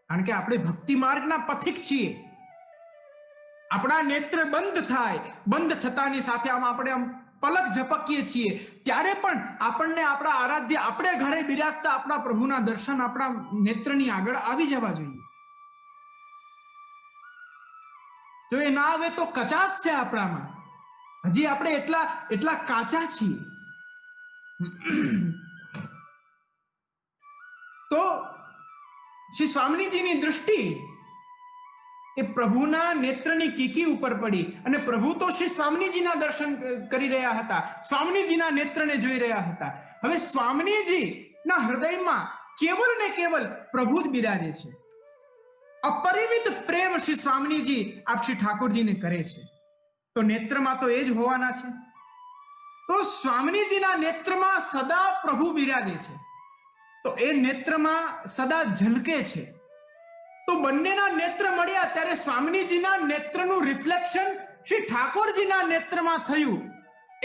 કારણ કે આપણે ભક્તિ માર્ગના પથિક છીએ. આપણા નેત્ર બંધ થાય, બંધ થતાની સાથે આપણે આમ પલક ઝપકીએ છીએ ત્યારે પણ આપણને આપણા આરાધ્ય, આપણે ઘરે બિરાજતા આપણા પ્રભુના દર્શન આપણા નેત્રની આગળ આવી જવા જોઈએ. જો એ ના આવે તો કચાશ છે આપણામાં. હજી આપણે એટલા કાચા છીએ. તો શ્રી સ્વામીજીની દૃષ્ટિ એ પ્રભુના નેત્રની કીકી ઉપર પડી, અને પ્રભુ તો શ્રી સ્વામીજીના દર્શન કરી રહ્યા હતા, સ્વામીજીના નેત્રને જોઈ રહ્યા હતા. હવે સ્વામીજીના હૃદયમાં કેવલ ને કેવલ પ્રભુ જ બિરાજે છે. અપરિમિત પ્રેમ શ્રી સ્વામીજી આપ શ્રી ઠાકોરજીને કરે છે, તો નેત્રમાં તો એ જ હોવાના છે. તો સ્વામીજીના નેત્રમાં સદા પ્રભુ બિરાજે છે, તો એ નેત્રમાં સદા ઝલકે છે. તો બંનેના નેત્ર મળ્યા ત્યારે સ્વામીજીના નેત્રનું રિફ્લેક્શન શ્રી ઠાકોરજીના નેત્રમાં થયું.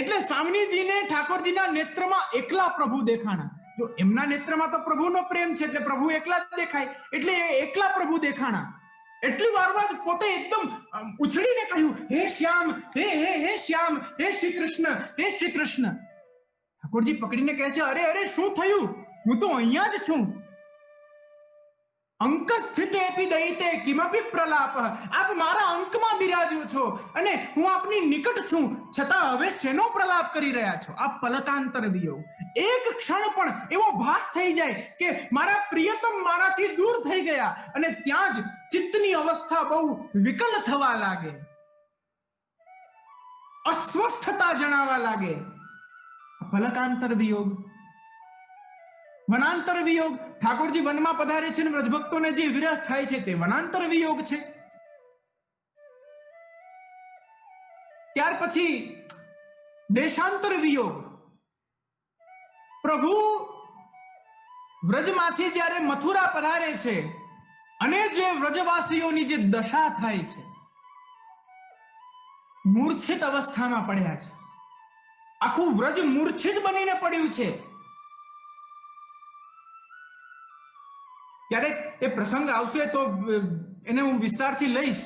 એટલે સ્વામીજીને ઠાકોરજીના નેત્રમાં એકલા પ્રભુ દેખાણા. જો એમના નેત્રમાં તો પ્રભુનો પ્રેમ છે એટલે પ્રભુ એકલા જ દેખાય, એટલે એકલા પ્રભુ દેખાણા. એટલી વારમાં જ પોતે એકદમ ઉછળીને કહ્યું, હે શ્યામ, હે હે હે શ્યામ, હે શ્રી કૃષ્ણ, હે શ્રી કૃષ્ણ. ઠાકોરજી પકડીને કહે છે, અરે અરે શું થયું? હું તો અહીંયા જ છું. અંક સ્થિતેપી દયિતે કિમપી પ્રલાપ. આપ મારા અંકમાં બિરાજો છો અને હું આપની નિકટ છું, છતાં હવે શેનો પ્રલાપ કરી રહ્યા છો? આપ પલકાંતર વિયોગ. એક ક્ષણ પણ એવો ભાસ થઈ જાય કે મારા પ્રિયતમ મારાથી દૂર થઈ ગયા, અને ત્યાં જ ચિત્તની અવસ્થા બહુ વિકલ થવા લાગે, અસ્વસ્થતા જણાવવા લાગે. પલકાંતર વિયોગ, વનાંતર વિયોગ. ઠાકોરજી વનમાં પધારે છે ને વ્રજભક્તોને જે વિરહ થાય છે તે વનાંતર વિયોગ છે. ત્યાર પછી દેશાંતર વિયોગ. પ્રભુ વ્રજમાંથી જ્યારે મથુરા પધારે છે અને જે વ્રજવાસીઓની જે દશા થાય છે, મૂર્છિત અવસ્થામાં પડ્યા છે, આખું વ્રજ મૂર્છિત બનીને પડ્યું છે. ક્યારેક એ પ્રસંગ આવશે તો એને હું વિસ્તારથી લઈશ.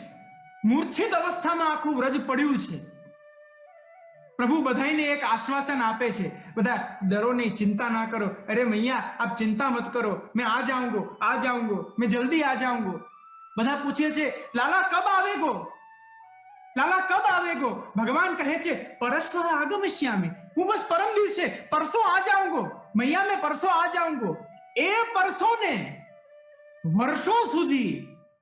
મૂર્છિત અવસ્થામાં આખું વ્રજ પડ્યું છે. પ્રભુ બધાને એક આશ્વાસન આપે છે, બધા ડરો નહીં, ચિંતા ના કરો. અરે મૈયા આપ ચિંતા મત કરો, मैं आ जाऊंगा, मैं जल्दी आ जाऊंगा. બધા પૂછે છે, લાલા કબ આવેગો, લાલા કબ આવેગો? ભગવાન કહે છે, પરસ્પર આગમશ્યામે. હું બસ પરમ દિવસે પરસો આ જાઉંગો, મૈયા મેં પરસો આ જાઉંગો. એ પરસોને વર્ષો સુધી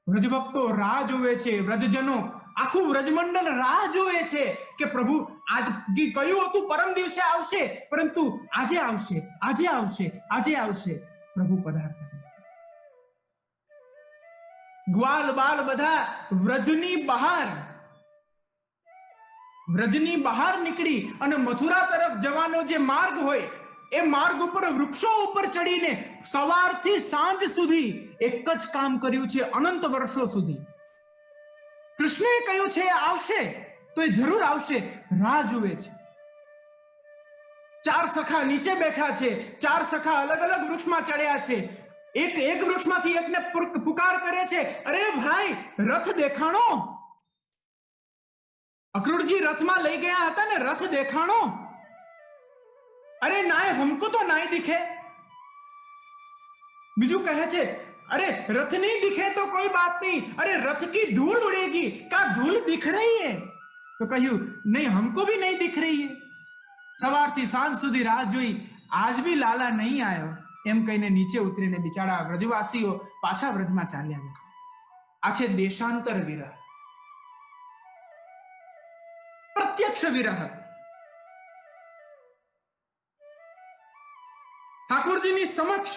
વ્રજભક્તો રાહ જોવે છે, વ્રજજનો આખું વ્રજમંડળ રાહ જોવે છે કે પ્રભુ આજ કહ્યું હતું પરમ દિવસે આવશે, પરંતુ આજે આવશે, આજે આવશે, આજે આવશે. પ્રભુ પધારતા. ગ્વાલ બાલ બધા વ્રજની બહાર નીકળી અને મથુરા તરફ જવાનો જે માર્ગ હોય એ માર્ગ ઉપર વૃક્ષો ઉપર ચડીને સવારથી સાંજ સુધી એક જ કામ કર્યું છે, અનંત વર્ષો સુધી. કૃષ્ણએ કહ્યું છે આવશે તો એ જરૂર આવશે, રાહ જુએ છે. 4 સખા નીચે બેઠા છે, 4 સખા અલગ અલગ વૃક્ષમાં ચડ્યા છે. એક વૃક્ષમાંથી એકને પુકાર કરે છે, અરે ભાઈ રથ દેખાણો. અક્રૂરજી રથમાં લઈ ગયા હતા ને, રથ દેખાણો. અરે નાય हमको तो नाय दिखे. બીજું કહે છે, अरे रथ नहीं दिखे तो कोई बात नहीं, अरे रथ की धूल उड़ेगी, क्या धूल दिख रही है? तो કહ્યું नहीं हमको भी नहीं दिख रही है. સવારથી સાંજ સુધી રાહ જોઈ, આજ भी લાલા નહીં આવ્યો એમ કહીને નીચે ઉતરીને બિચારા વ્રજવાસીઓ પાછા વ્રજમાં ચાલ્યા ગયા. આ છે દેશાંતર વિરહ, પ્રત્યક્ષ વિરહ. ઠાકોરજીની સમક્ષ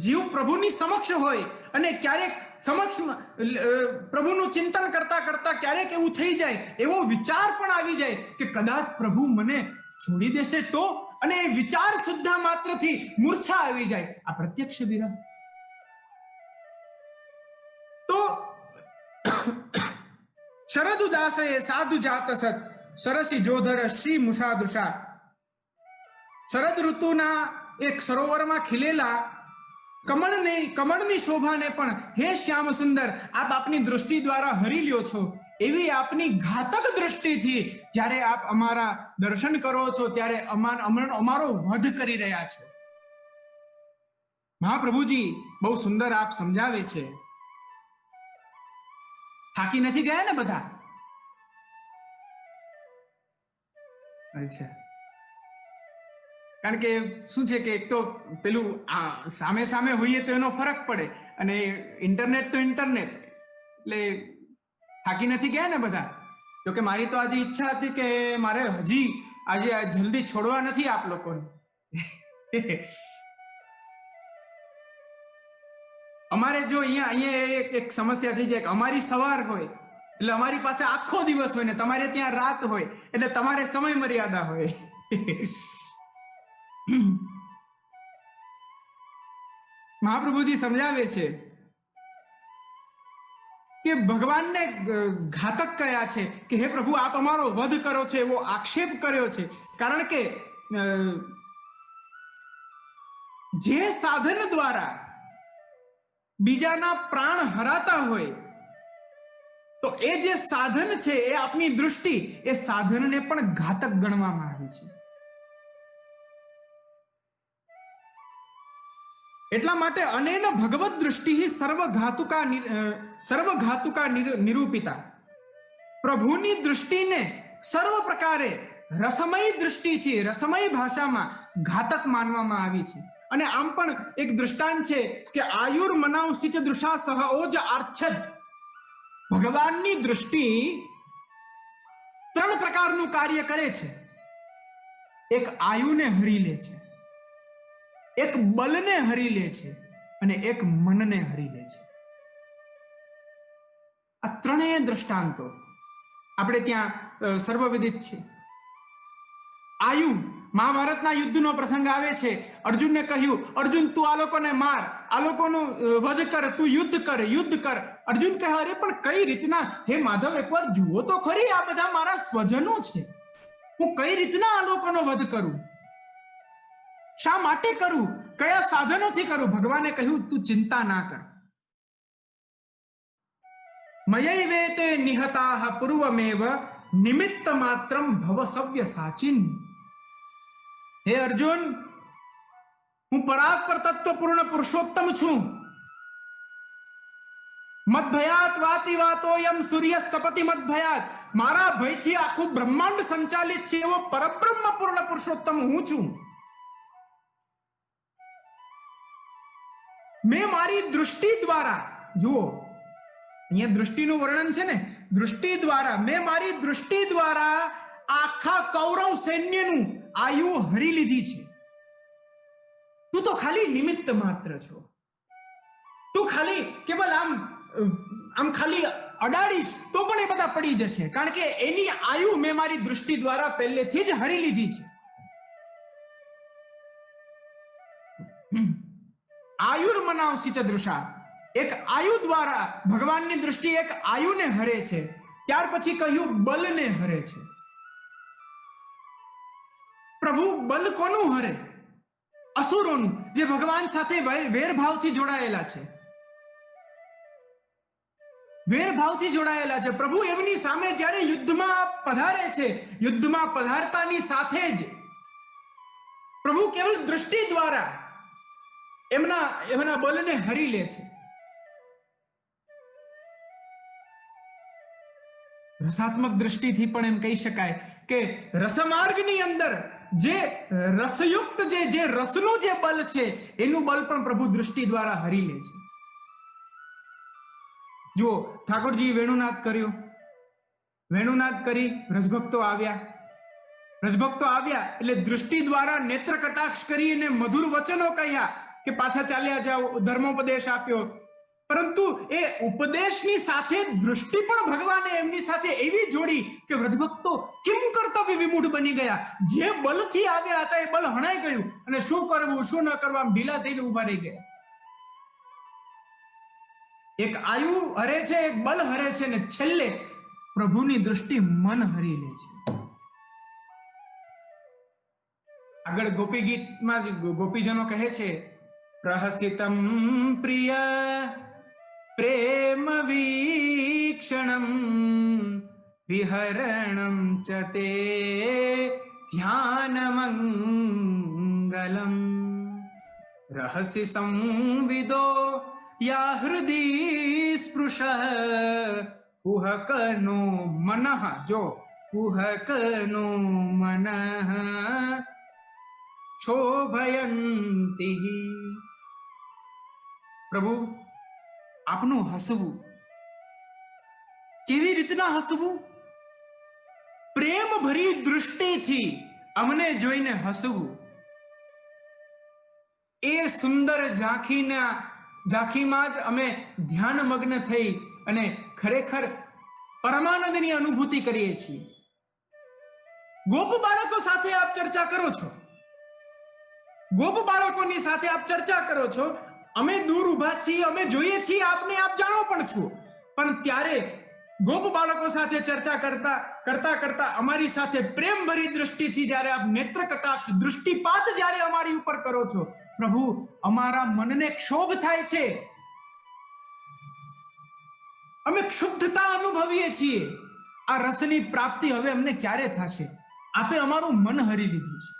જીવ પ્રભુની સમક્ષ હોય અને ક્યારેક સમક્ષ પ્રભુનું ચિંતન કરતા કરતા ક્યારેક એવું થઈ જાય, એવો વિચાર પણ આવી જાય કે કદાચ પ્રભુ મને છોડી દેશે તો, અને એ વિચાર સુદ્ધા માત્રથી મૂર્છા આવી જાય, આ પ્રત્યક્ષ વિરહ. તો શરદ ઉદાસએ સાધુ જાત સત સરસી જોધર શ્રી મુષાદુષા. શરદ ઋતુના એક સરોવરમાં ખીલેલા કમળની શોભાને પણ હે શ્યામ સુંદર આપ આપની દૃષ્ટિ દ્વારા હરી લ્યો છો. એવી આપની ઘાતક દૃષ્ટિથી જ્યારે આપ અમારા દર્શન કરો છો ત્યારે અમારો વધ કરી રહ્યા છો. મહાપ્રભુજી બહુ સુંદર આપ સમજાવે છે. થાકી નથી ગયા ને બધા? અચ્છા, કારણ કે શું છે કે એક તો પેલું સામે સામે હોઈએ તો એનો ફરક પડે, અને ઇન્ટરનેટ તો ઇન્ટરનેટ, એટલે થાકી નથી ગયા ને બધા? જોકે મારી તો આજે ઈચ્છા હતી કે મારે હજી આજે જલ્દી છોડવા નથી આપ લોકોને. અમારે જો અહીંયા એક સમસ્યા થઈ જાય કે અમારી સવાર હોય એટલે અમારી પાસે આખો દિવસ હોય ને તમારે ત્યાં રાત હોય એટલે તમારે સમય મર્યાદા હોય. મહાપ્રભુજી સમજાવે છે કે ભગવાનને ઘાતક કયા છે કે હે પ્રભુ આપ અમારો વધ કરો છો એવો આક્ષેપ કર્યો છે. કારણ કે જે સાધન દ્વારા બીજાના પ્રાણ હરાતા હોય તો એ જે સાધન છે એ આપની દૃષ્ટિ એ સાધનને પણ ઘાતક ગણવામાં આવી છે. એટલા માટે અનેન ભગવત દૃષ્ટિ સર્વઘાતુકા નિરૂપિતા. પ્રભુની દૃષ્ટિને સર્વ પ્રકારે રસમય દૃષ્ટિથી રસમય ભાષામાં ઘાતક માનવામાં આવી છે. અને આમ પણ એક દૃષ્ટાંત છે કે આયુર મનાવ સિચ દૃષા સહ ઓજ આર્છદ. ભગવાનની દૃષ્ટિ ત્રણ પ્રકારનું કાર્ય કરે છે. એક આયુને હરી લે છે, એક બલને હરી લે છે, અને એક મનને હરી લે છે. આ ત્રણેય દ્રષ્ટાંતો આપણે ત્યાં સર્વવિદિત છે. આયુ, મહાભારતના યુદ્ધનો પ્રસંગ આવે છે. અર્જુનને કહ્યું, અર્જુન તું આ લોકોને માર, આ લોકોનું વધ કર, તું યુદ્ધ કર. અર્જુન કહે, અરે પણ કઈ રીતના? હે માધવ એકવાર જુઓ તો ખરી, આ બધા મારા સ્વજનો છે, હું કઈ રીતના આ લોકોનો વધ કરું? શા માટે કરું? કયા સાધનોથી કરું? ભગવાને કહ્યું, તું ચિંતા ના કર. મયૈવેતે નિહતાઃ પૂર્વમેવ નિમિત્ત માત્રમ ભવ સવ્ય સાચિન. હે અર્જુન, હું પરાત્પર તત્વપૂર્ણ પુરુષોત્તમ છું. મદભયાત વાતિ વાતોયમ સૂર્યસ્તપતિ મદભયાત. મારા ભયથી આખું બ્રહ્માંડ સંચાલિત છે એવો પરબ્રહ્મ પૂર્ણ પુરુષોત્તમ હું છું. મેં મારી દૃષ્ટિ દ્વારા, જુઓ અહીંયા દૃષ્ટિનું વર્ણન છે ને, દૃષ્ટિ દ્વારા, મેં મારી દૃષ્ટિ દ્વારા આખા કૌરવ સૈન્યનું આયુ હરી લીધી છે. તું તો ખાલી નિમિત્ત માત્ર છો. તું ખાલી કેવલ આમ ખાલી અડાડીશ તો પણ એ બધા પડી જશે, કારણ કે એની આયુ મેં મારી દૃષ્ટિ દ્વારા પહેલેથી જ હરી લીધી છે. આયુર્મનાવસી ચ દૃષા. એક આયુ દ્વારા ભગવાનની દૃષ્ટિ એક આયુને હરે છે. ત્યાર પછી કહ્યું બલને હરે છે. પ્રભુ બલ કોનું હરે? અસુરોનું, જે ભગવાન સાથે વેરભાવથી જોડાયેલા છે. વેરભાવથી જોડાયેલા છે. પ્રભુ એમની સામે જ્યારે યુદ્ધમાં પધારે છે, યુદ્ધમાં પધારતાની સાથે જ પ્રભુ કેવલ દૃષ્ટિ દ્વારા એમના બલને હરી લે છે. રસાત્મક દ્રષ્ટિથી પણ એમ કહી શકાય કે રસમાર્ગની અંદર જે રસયુક્ત જે રસનું જે બલ છે એનું બલ પણ પ્રભુ દૃષ્ટિ દ્વારા હરી લે છે. જુઓ, ઠાકોરજી વેણુનાદ કર્યો, વેણુનાદ કરી રસભક્તો આવ્યા એટલે દૃષ્ટિ દ્વારા નેત્ર કટાક્ષ કરીને મધુર વચનો કહ્યા કે પાછા ચાલ્યા જાઓ, ધર્મોપદેશ આપ્યો. પરંતુ એ ઉપદેશની સાથે દૃષ્ટિ પણ ભગવાને એમની સાથે એવી જોડી કે વૃદ્ધભક્તો કેમ કર્તવ્ય વિમૂઢ બની ગયા. જે બલથી આવ્યા હતા એ બલ હણાઈ ગયું અને શું કરવું શું ન કરવું આમ ઢીલા થઈને ઉભા રહી ગયા. એક આયુ હરે છે, એક બલ હરે છે ને છેલ્લે પ્રભુની દૃષ્ટિ મન હરી લે છે. આગળ ગોપી ગીતમાં જ ગોપીજનો કહે છે, પ્રહસિતમ પ્રિય પ્રેમ વીક્ષણમ વિહરણમ ચ તે ધ્યાન મંગલમ રહસ્ય સંવિદો યા હૃદય સ્પૃશ કુહકનો મનઃ. જો કુહકનો મનઃ શોભયંતી. પ્રભુ આપનું હસવું, કેવી રીતના હસવું? પ્રેમ ભરી દૃષ્ટિથી અમને જોઈને હસવું. એ સુંદર ઝાંખીમાં જ અમે ધ્યાનમગ્ન થઈ અને ખરેખર પરમાનંદની અનુભૂતિ કરીએ છીએ. ગોપ બાળકો સાથે આપ ચર્ચા કરો છો, ગોપ બાળકોની સાથે આપ ચર્ચા કરો છો. અમે દૂર ઉભા છીએ, અમે જોઈએ છીએ આપને, આપ જાણો પણ છો. પણ ત્યારે ગોપ બાળકો સાથે ચર્ચા કરતા અમારી સાથે પ્રેમ ભરી દૃષ્ટિથી જ્યારે આપ નેત્ર કટાક્ષ દૃષ્ટિપાત જ્યારે અમારી ઉપર કરો છો, પ્રભુ અમારા મનને ક્ષોભ થાય છે, અમે ક્ષુબ્ધતા અનુભવીએ છીએ. આ રસની પ્રાપ્તિ હવે અમને ક્યારે થશે? આપે અમારું મન હરી લીધું છે.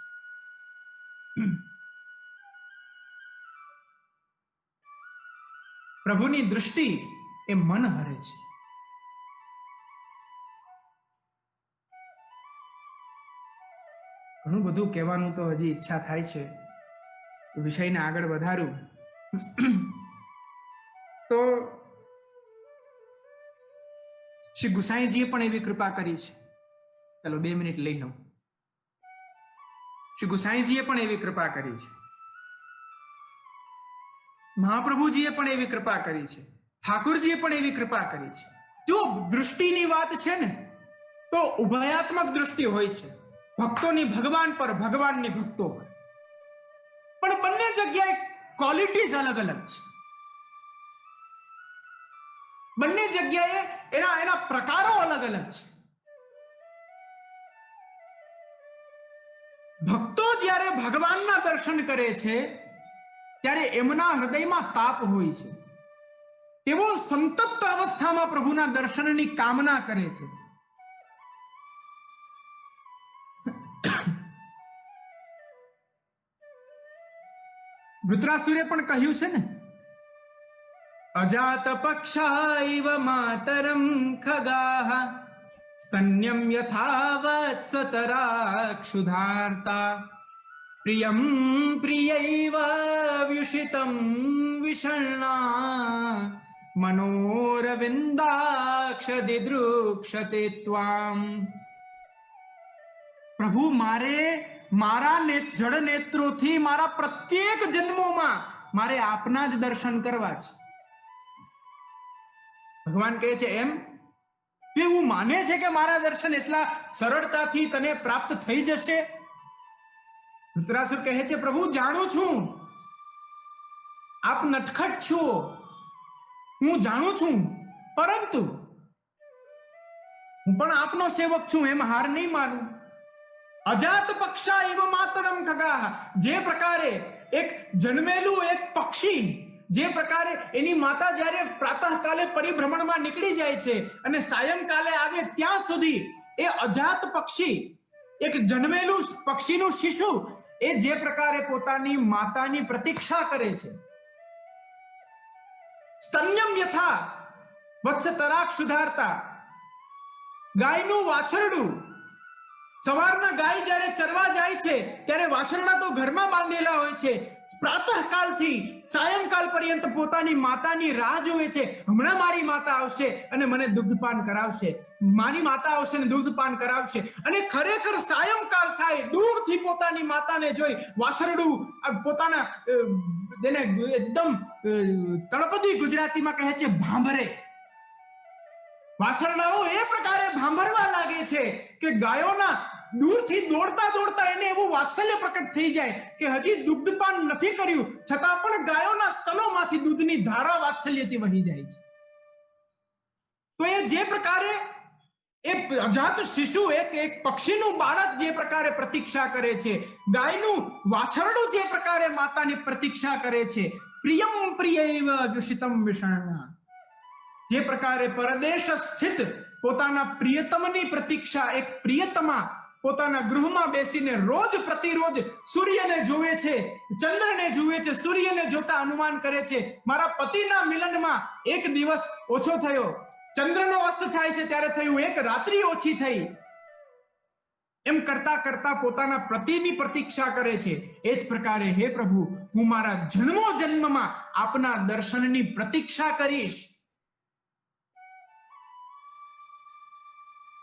પ્રભુની દૃષ્ટિ એ મન હરે છે. ઘણું બધું કહેવાનું તો હજી ઈચ્છા થાય છે, વિષયને આગળ વધારું તો શ્રી ગુસાઈજીએ પણ એવી કૃપા કરી છે. ચાલો 2 મિનિટ લઈ લઉં. શ્રી ગુસાઈજીએ પણ એવી કૃપા કરી છે, મહાપ્રભુજીએ પણ એવી કૃપા કરી છે, ઠાકુરજીએ પણ એવી કૃપા કરી છે. જો દૃષ્ટિની વાત છે ને તો ઉભયાત્મક દૃષ્ટિ હોય છે, ભક્તોની ભગવાન પર, ભગવાનની ભક્તો પર. પણ બંને જગ્યાએ ક્વોલિટીઝ અલગ અલગ છે. બંને જગ્યાએ એના પ્રકારો અલગ અલગ છે. ભક્તો જ્યારે ભગવાનના દર્શન કરે છે ત્યારે એમના હૃદયમાં તાપ હોય છે. તેઓ સંતપ્ત અવસ્થામાં પ્રભુના દર્શનની કામના કરે છે. વૃત્રાસુરે પણ કહ્યું છે ને, અજાત પક્ષાઇવ માતરમ ખગાહ સ્તન્યમ યથાવત સતરાક્ષુધાર્તા પ્રિયમ પ્રિયૈવ વ્યુષિતમ વિષણ્ણા મનોરવિંદાક્ષ દિદૃક્ષતે ત્વામ. પ્રભુ મારા જડ નેત્રોથી મારા પ્રત્યેક જન્મોમાં મારે આપના જ દર્શન કરવા છે. ભગવાન કહે છે એમ કે એવું માને છે કે મારા દર્શન એટલા સરળતાથી તને પ્રાપ્ત થઈ જશે? ધૃતરાસુર કહે છે પ્રભુ જાણું છું આપ નટખટ છો, હું જાણું છું, પરંતુ હું પણ આપનો સેવક છું, એમ હાર નહીં માનું. અજાત પક્ષા એવ માતરમ ખગાહ. જે પ્રકારે એક જન્મેલું એક પક્ષી, જે પ્રકારે એની માતા જ્યારે પ્રાતઃકાલે પરિભ્રમણમાં નીકળી જાય છે અને સાયંકાલે આવે ત્યાં સુધી એ અજાત પક્ષી, એક જન્મેલું પક્ષીનું શિશુ, એ જે પ્રકારે પોતાની માતાની પ્રતીક્ષા કરે છે, સ્તન્યમ યથા વત્સતરાક સુધારતા. ગાયનું વાછરડું, સવારના ગાય જ્યારે ચરવા જાય છે ત્યારે વાછરડા તો ઘરમાં બાંધેલા હોય છે, પ્રાતઃકાલથી સાયંકાલ પર્યંત પોતાની માતાની રાહ જોવે છે. હમણાં મારી માતા આવશે અને મને દુગ્ધપાન કરાવશે, મારી માતા આવશે અને દુગ્ધપાન કરાવશે. અને ખરેખર સાયંકાલ થાય, દૂરથી પોતાની માતાને જોઈ વાસરડું પોતાના તેને એકદમ તળપદી ગુજરાતીમાં કહે છે ભાંભરે. વાસરડાઓ એ પ્રકારે ભાંભરવા લાગે છે કે ગાયોના દૂરથી દોડતા દોડતા એને એવું વાત્સલ્ય પ્રકટ થઈ જાય કે હજી દુગ્ધપાન નથી કર્યું છતાં પણ ગાયોના સ્તનોમાંથી દૂધની ધારા વાત્સલ્યથી વહી જાય છે. તો એ જે પ્રકારે એક અજાત શિશુ, એક પક્ષીનું બાળક જે પ્રકારે પ્રતીક્ષા કરે છે, ગાયનું વાછરડું જે પ્રકારે માતાની પ્રતીક્ષા કરે છે, પ્રિયમ પ્રિયૈવ દુષિતમ વિષણના, જે પ્રકારે પરદેશ સ્થિત પોતાના પ્રિયતમની પ્રતીક્ષા એક પ્રિયતમા પોતાના ગૃહમાં બેસીને રોજ પ્રતિરોજ સૂર્યને જુએ છે, ચંદ્રને જુએ છે, સૂર્યને જોતા અનુમાન કરે છે મારા પતિના મિલનમાં એક દિવસ ઓછો થયો, ચંદ્રનો અસ્ત થાય છે ત્યારે થયું, એક રાત્રિ ઓછી થઈ. એમ કરતા કરતા પોતાના પતિની પ્રતીક્ષા કરે છે. એ જ પ્રકારે હે પ્રભુ, હું મારા જન્મો જન્મમાં આપના દર્શનની પ્રતીક્ષા કરીશ.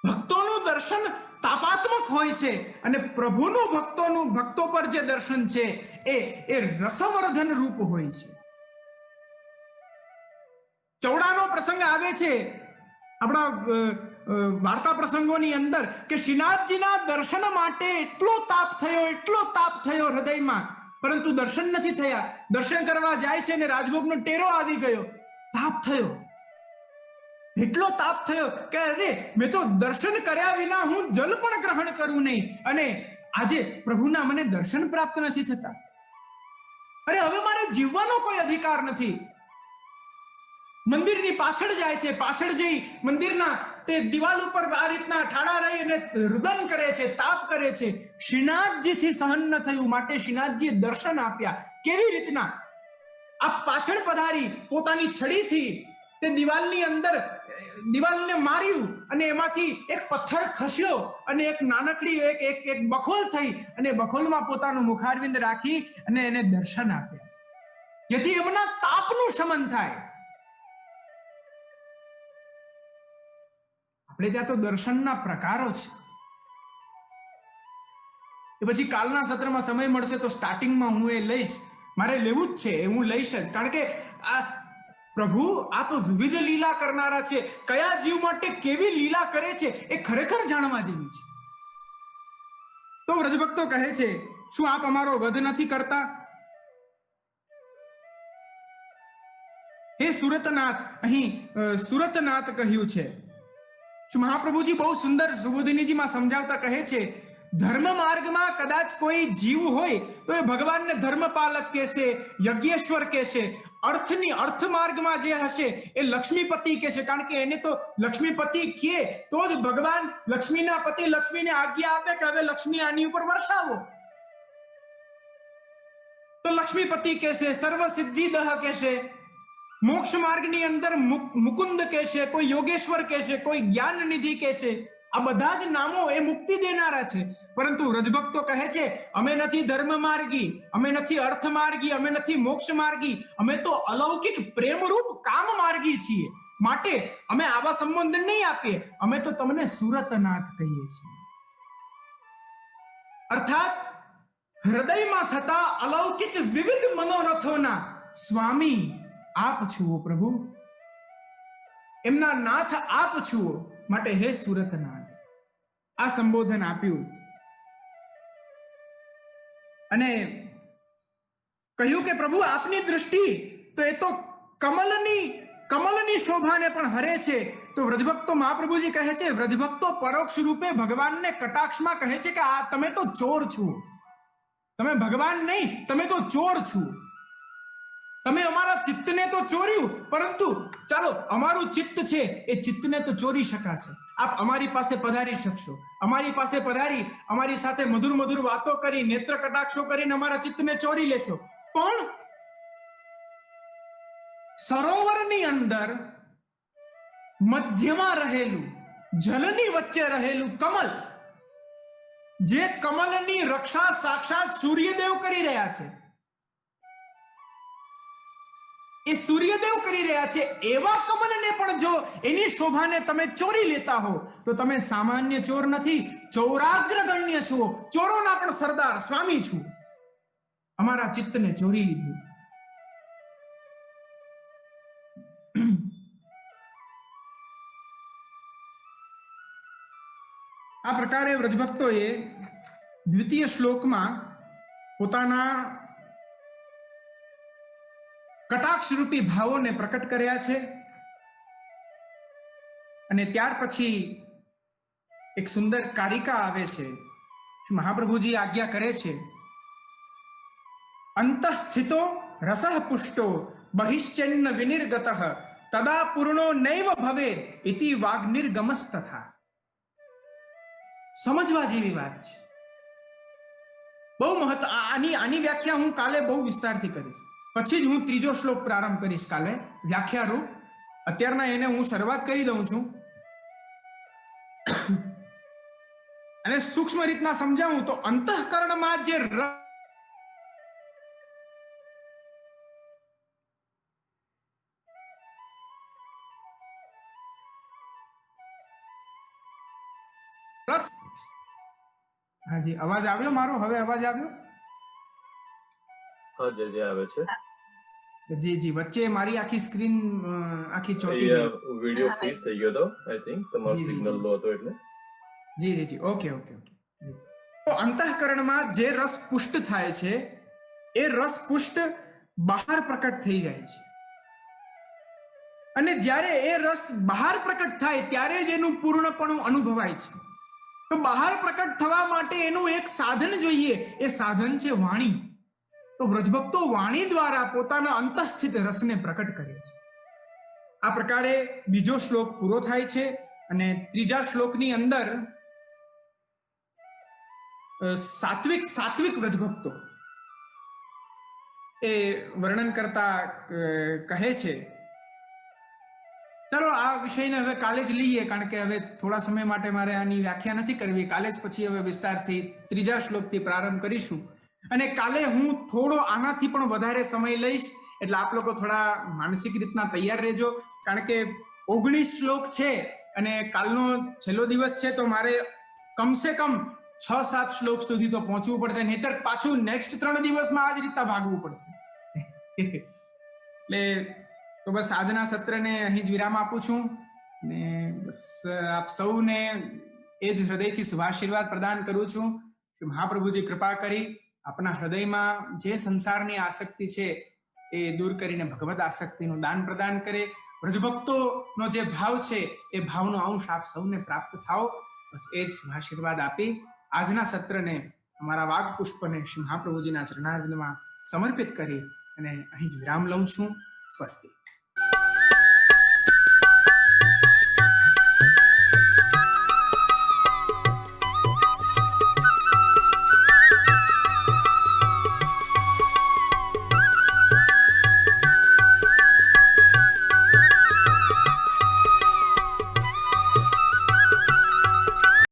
ભક્તોનું દર્શન તાપાત્મક હોય છે અને પ્રભુનું ભક્તો પર જે દર્શન છે એ રસવર્ધન રૂપ હોય છે. ચૌડાનો પ્રસંગ આવે છે આપણા વાર્તા પ્રસંગોની અંદર કે શ્રીનાથજીના દર્શન માટે એટલો તાપ થયો હૃદયમાં, પરંતુ દર્શન નથી થયા. દર્શન કરવા જાય છે અને રાજભોગનો ટેરો આવી ગયો, તાપ થયો, એટલો તાપ થયો કે અરે મેં તો દર્શન કર્યા વિના હું જલ પણ ગ્રહણ કરું નહીં અને આજે પ્રભુના મને દર્શન પ્રાપ્ત નથી થતા. અરે હવે મારે જીવવાનો કોઈ અધિકાર નથી. મંદિરની પાછળ જાય છે, પાછળ જઈ મંદિરના તે દિવાલ ઉપર આ રીતના ઠાડા રહી અને રુદન કરે છે, તાપ કરે છે. શ્રીનાથજીથી સહન ન થયું માટે શ્રીનાથજીએ દર્શન આપ્યા. કેવી રીતના? આ પાછળ પધારી પોતાની છડીથી તે દિવાલની અંદર દિવાલને માર્યું અને એમાંથી એક પથ્થર ખસ્યો અને એક નાનકડી એક બખોલ થઈ અને બખોલમાં પોતાનું મુખારવિંદ રાખી અને એને દર્શન આપ્યા, જેથી એમના તાપનું શમન થાય. આપણે ત્યાં તો દર્શનના પ્રકારો છે. એ પછી કાલના સત્રમાં સમય મળશે તો સ્ટાર્ટિંગમાં હું એ લઈશ. મારે લેવું જ છે, હું લઈશ જ, કારણ કે આ પ્રભુ આપ વિવિધ લીલા કરનારા છે. કયા જીવ માટે કેવી લીલા કરે છે એ ખરેખર જાણવા જેવું છે. તો વ્રજભક્તો કહે છે, શું આપ અમારો વધ નથી કરતા? હે સુરતનાથ, અહીં સુરતનાથ કહ્યું છે. શું મહાપ્રભુજી બહુ સુંદર સુબોધિનીજીમાં સમજાવતા કહે છે, ધર્મ માર્ગમાં કદાચ કોઈ જીવ હોય તો એ ભગવાનને ધર્મપાલક કહેશે, યજ્ઞેશ્વર કહેશે. અર્થ માર્ગમાં જે હશે એ લક્ષ્મીપતિ કહેશે, કારણ કે એને તો લક્ષ્મીપતિ કહે તો જ ભગવાન લક્ષ્મીના પતિ લક્ષ્મીને આજ્ઞા આપે કે હવે લક્ષ્મી આની ઉપર વરસાવો, તો લક્ષ્મીપતિ કહેશે. સર્વ સિદ્ધિદહ કહેશે. મોક્ષ માર્ગની અંદર મુકુંદ કહેશે, કોઈ યોગેશ્વર કહેશે, કોઈ જ્ઞાન નિધિ કહેશે. આ બધા જ નામો એ મુક્તિ દેનારા છે. પરંતુ વ્રજભક્તો કહે છે, અમે નથી ધર્મ માર્ગી, અમે નથી અર્થ માર્ગી, અમે નથી મોક્ષ માર્ગી, અમે તો અલૌકિક પ્રેમરૂપ કામ માર્ગી છીએ. માટે અમે આવા સંબોધન નહીં આપીએ, અમે તો તમને સુરતનાથ કહીએ છીએ. અર્થાત હૃદયમાં થતા અલૌકિક વિવિધ મનોરથોના સ્વામી આપ છો પ્રભુ, એમના નાથ આપ છો. માટે હે સુરતનાથ, આ સંબોધન આપ્યું અને કહ્યું કે પ્રભુ આપની દૃષ્ટિ તો એ તો કમલની શોભાને પણ હરે છે. તો વ્રજભક્તો મહાપ્રભુજી કહે છે, વ્રજભક્તો પરોક્ષ રૂપે ભગવાનને કટાક્ષમાં કહે છે કે આ તમે તો ચોર છો, તમે ભગવાન નહીં, તમે તો ચોર છો. તમે અમારા ચિત્તને તો ચોર્યું, પરંતુ ચાલો અમારું ચિત્ત છે એ ચિત્તને તો ચોરી શકાશે. આપ અમારી પાસે પધારી શકશો, અમારી પાસે પધારી અમારી સાથે મધુર મધુર વાતો કરી, નેત્ર કટાક્ષો કરીને અમારા ચિત્તને ચોરી લેશો. પણ સરોવરની અંદર મધ્યમાં રહેલું, જલની વચ્ચે રહેલું કમલ, જે કમલની રક્ષા સાક્ષાત સૂર્યદેવ કરી રહ્યા છે, એ સૂર્યદેવ કરી રહ્યા છે. એવા કમલને પણ જો એની શોભાને તમે ચોરી લેતા હો તો તમે સામાન્ય ચોર નથી, ચૌરાગ્રગણ્ય છો, ચોરોના પણ સરદાર સ્વામી છું. અમારા ચિત્તને ચોરી લીધું. આ પ્રકારે વ્રજભક્તોએ દ્વિતીય શ્લોકમાં પોતાના કટાક્ષરૂપી ભાવોને પ્રકટ કર્યા છે. અને ત્યાર પછી એક સુંદર કારિકા આવે છે. મહાપ્રભુજી આજ્ઞા કરે છે, અંતઃસ્થિતો રસઃ પુષ્ટો બહિશ્ચેન્ન વિનિર્ગતઃ તદા પૂર્ણો નૈવ ભવેદ ઇતિ વાગ્નિર્ગમસ્તથા. સમજવા જેવી વાત છે. બહુ આની વ્યાખ્યા હું કાલે બહુ વિસ્તારથી કરીશ. પછી જ હું ત્રીજો શ્લોક પ્રારંભ કરીશ કાલે વ્યાખ્યારૂપ. અત્યારના એને હું શરૂઆત કરી દઉં છું અને સૂક્ષ્મ રીતના સમજાવું તો અંતઃકરણમાં જે રસ. હાજી, અવાજ આવ્યો મારો? હવે અવાજ આવ્યો? હા જે આવે છે. જી જી, વચ્ચે મારી આખી સ્ક્રીન આખી ચોટી ગઈ. વિડિયો ફ્રીઝ થઈ ગયો હતો. આઈ થિંક તમારો સિગ્નલ લો હતો એટલે. જી જી જી, ઓકે ઓકે ઓકે. તો અંતઃકરણમાં જે રસ પુષ્ટ થાય છે એ રસ પુષ્ટ બહાર પ્રકટ થઈ જાય છે. અને જ્યારે એ રસ બહાર પ્રકટ થાય ત્યારે જ એનું પૂર્ણપણું અનુભવાય છે. તો બહાર પ્રકટ થવા માટે એનું એક સાધન જોઈએ. એ સાધન છે વાણી. તો વ્રજભક્તો વાણી દ્વારા પોતાના અંતઃસ્થિત રસને પ્રકટ કરે છે. આ પ્રકારે બીજો શ્લોક પૂરો થાય છે અને ત્રીજા શ્લોકની અંદર સાત્વિક વ્રજભક્તો એ વર્ણન કરતા કહે છે. ચાલો આ વિષયને હવે કાલે જ લઈએ, કારણ કે હવે થોડા સમય માટે મારે આની વ્યાખ્યા નથી કરવી. કાલે જ પછી હવે વિસ્તારથી ત્રીજા શ્લોકથી પ્રારંભ કરીશું. અને કાલે હું થોડો આનાથી પણ વધારે સમય લઈશ, એટલે આપ લોકો થોડા માનસિક રીતના તૈયાર રહેજો. કારણ કે 19 શ્લોક છે અને કાલનો છેલ્લો દિવસ છે, તો મારે કમસે કમ 6-7 શ્લોક સુધી તો પહોંચવું પડશે, નહીતર પાછું નેક્સ્ટ 3 દિવસમાં આ જ રીતના ભાગવું પડશે. એટલે તો બસ આજના સત્રને અહીં જ વિરામ આપું છું ને બસ આપ સૌને એ જ હૃદયથી શુભાશીર્વાદ પ્રદાન કરું છું કે મહાપ્રભુજી કૃપા કરી આપણા હૃદયમાં જે સંસારની આસક્તિ છે એ દૂર કરીને ભગવદ આસક્તિનું દાન પ્રદાન કરે. વ્રજભક્તોનો જે ભાવ છે એ ભાવનો અંશ આપ સૌને પ્રાપ્ત થાઓ. બસ એ જ શુભાશીર્વાદ આપી આજના સત્રને અમારા વાગ પુષ્પને શ્રી મહાપ્રભુજીના ચરણારવિંદમાં સમર્પિત કરી અને અહીં જ વિરામ લઉં છું. સ્વસ્તિ.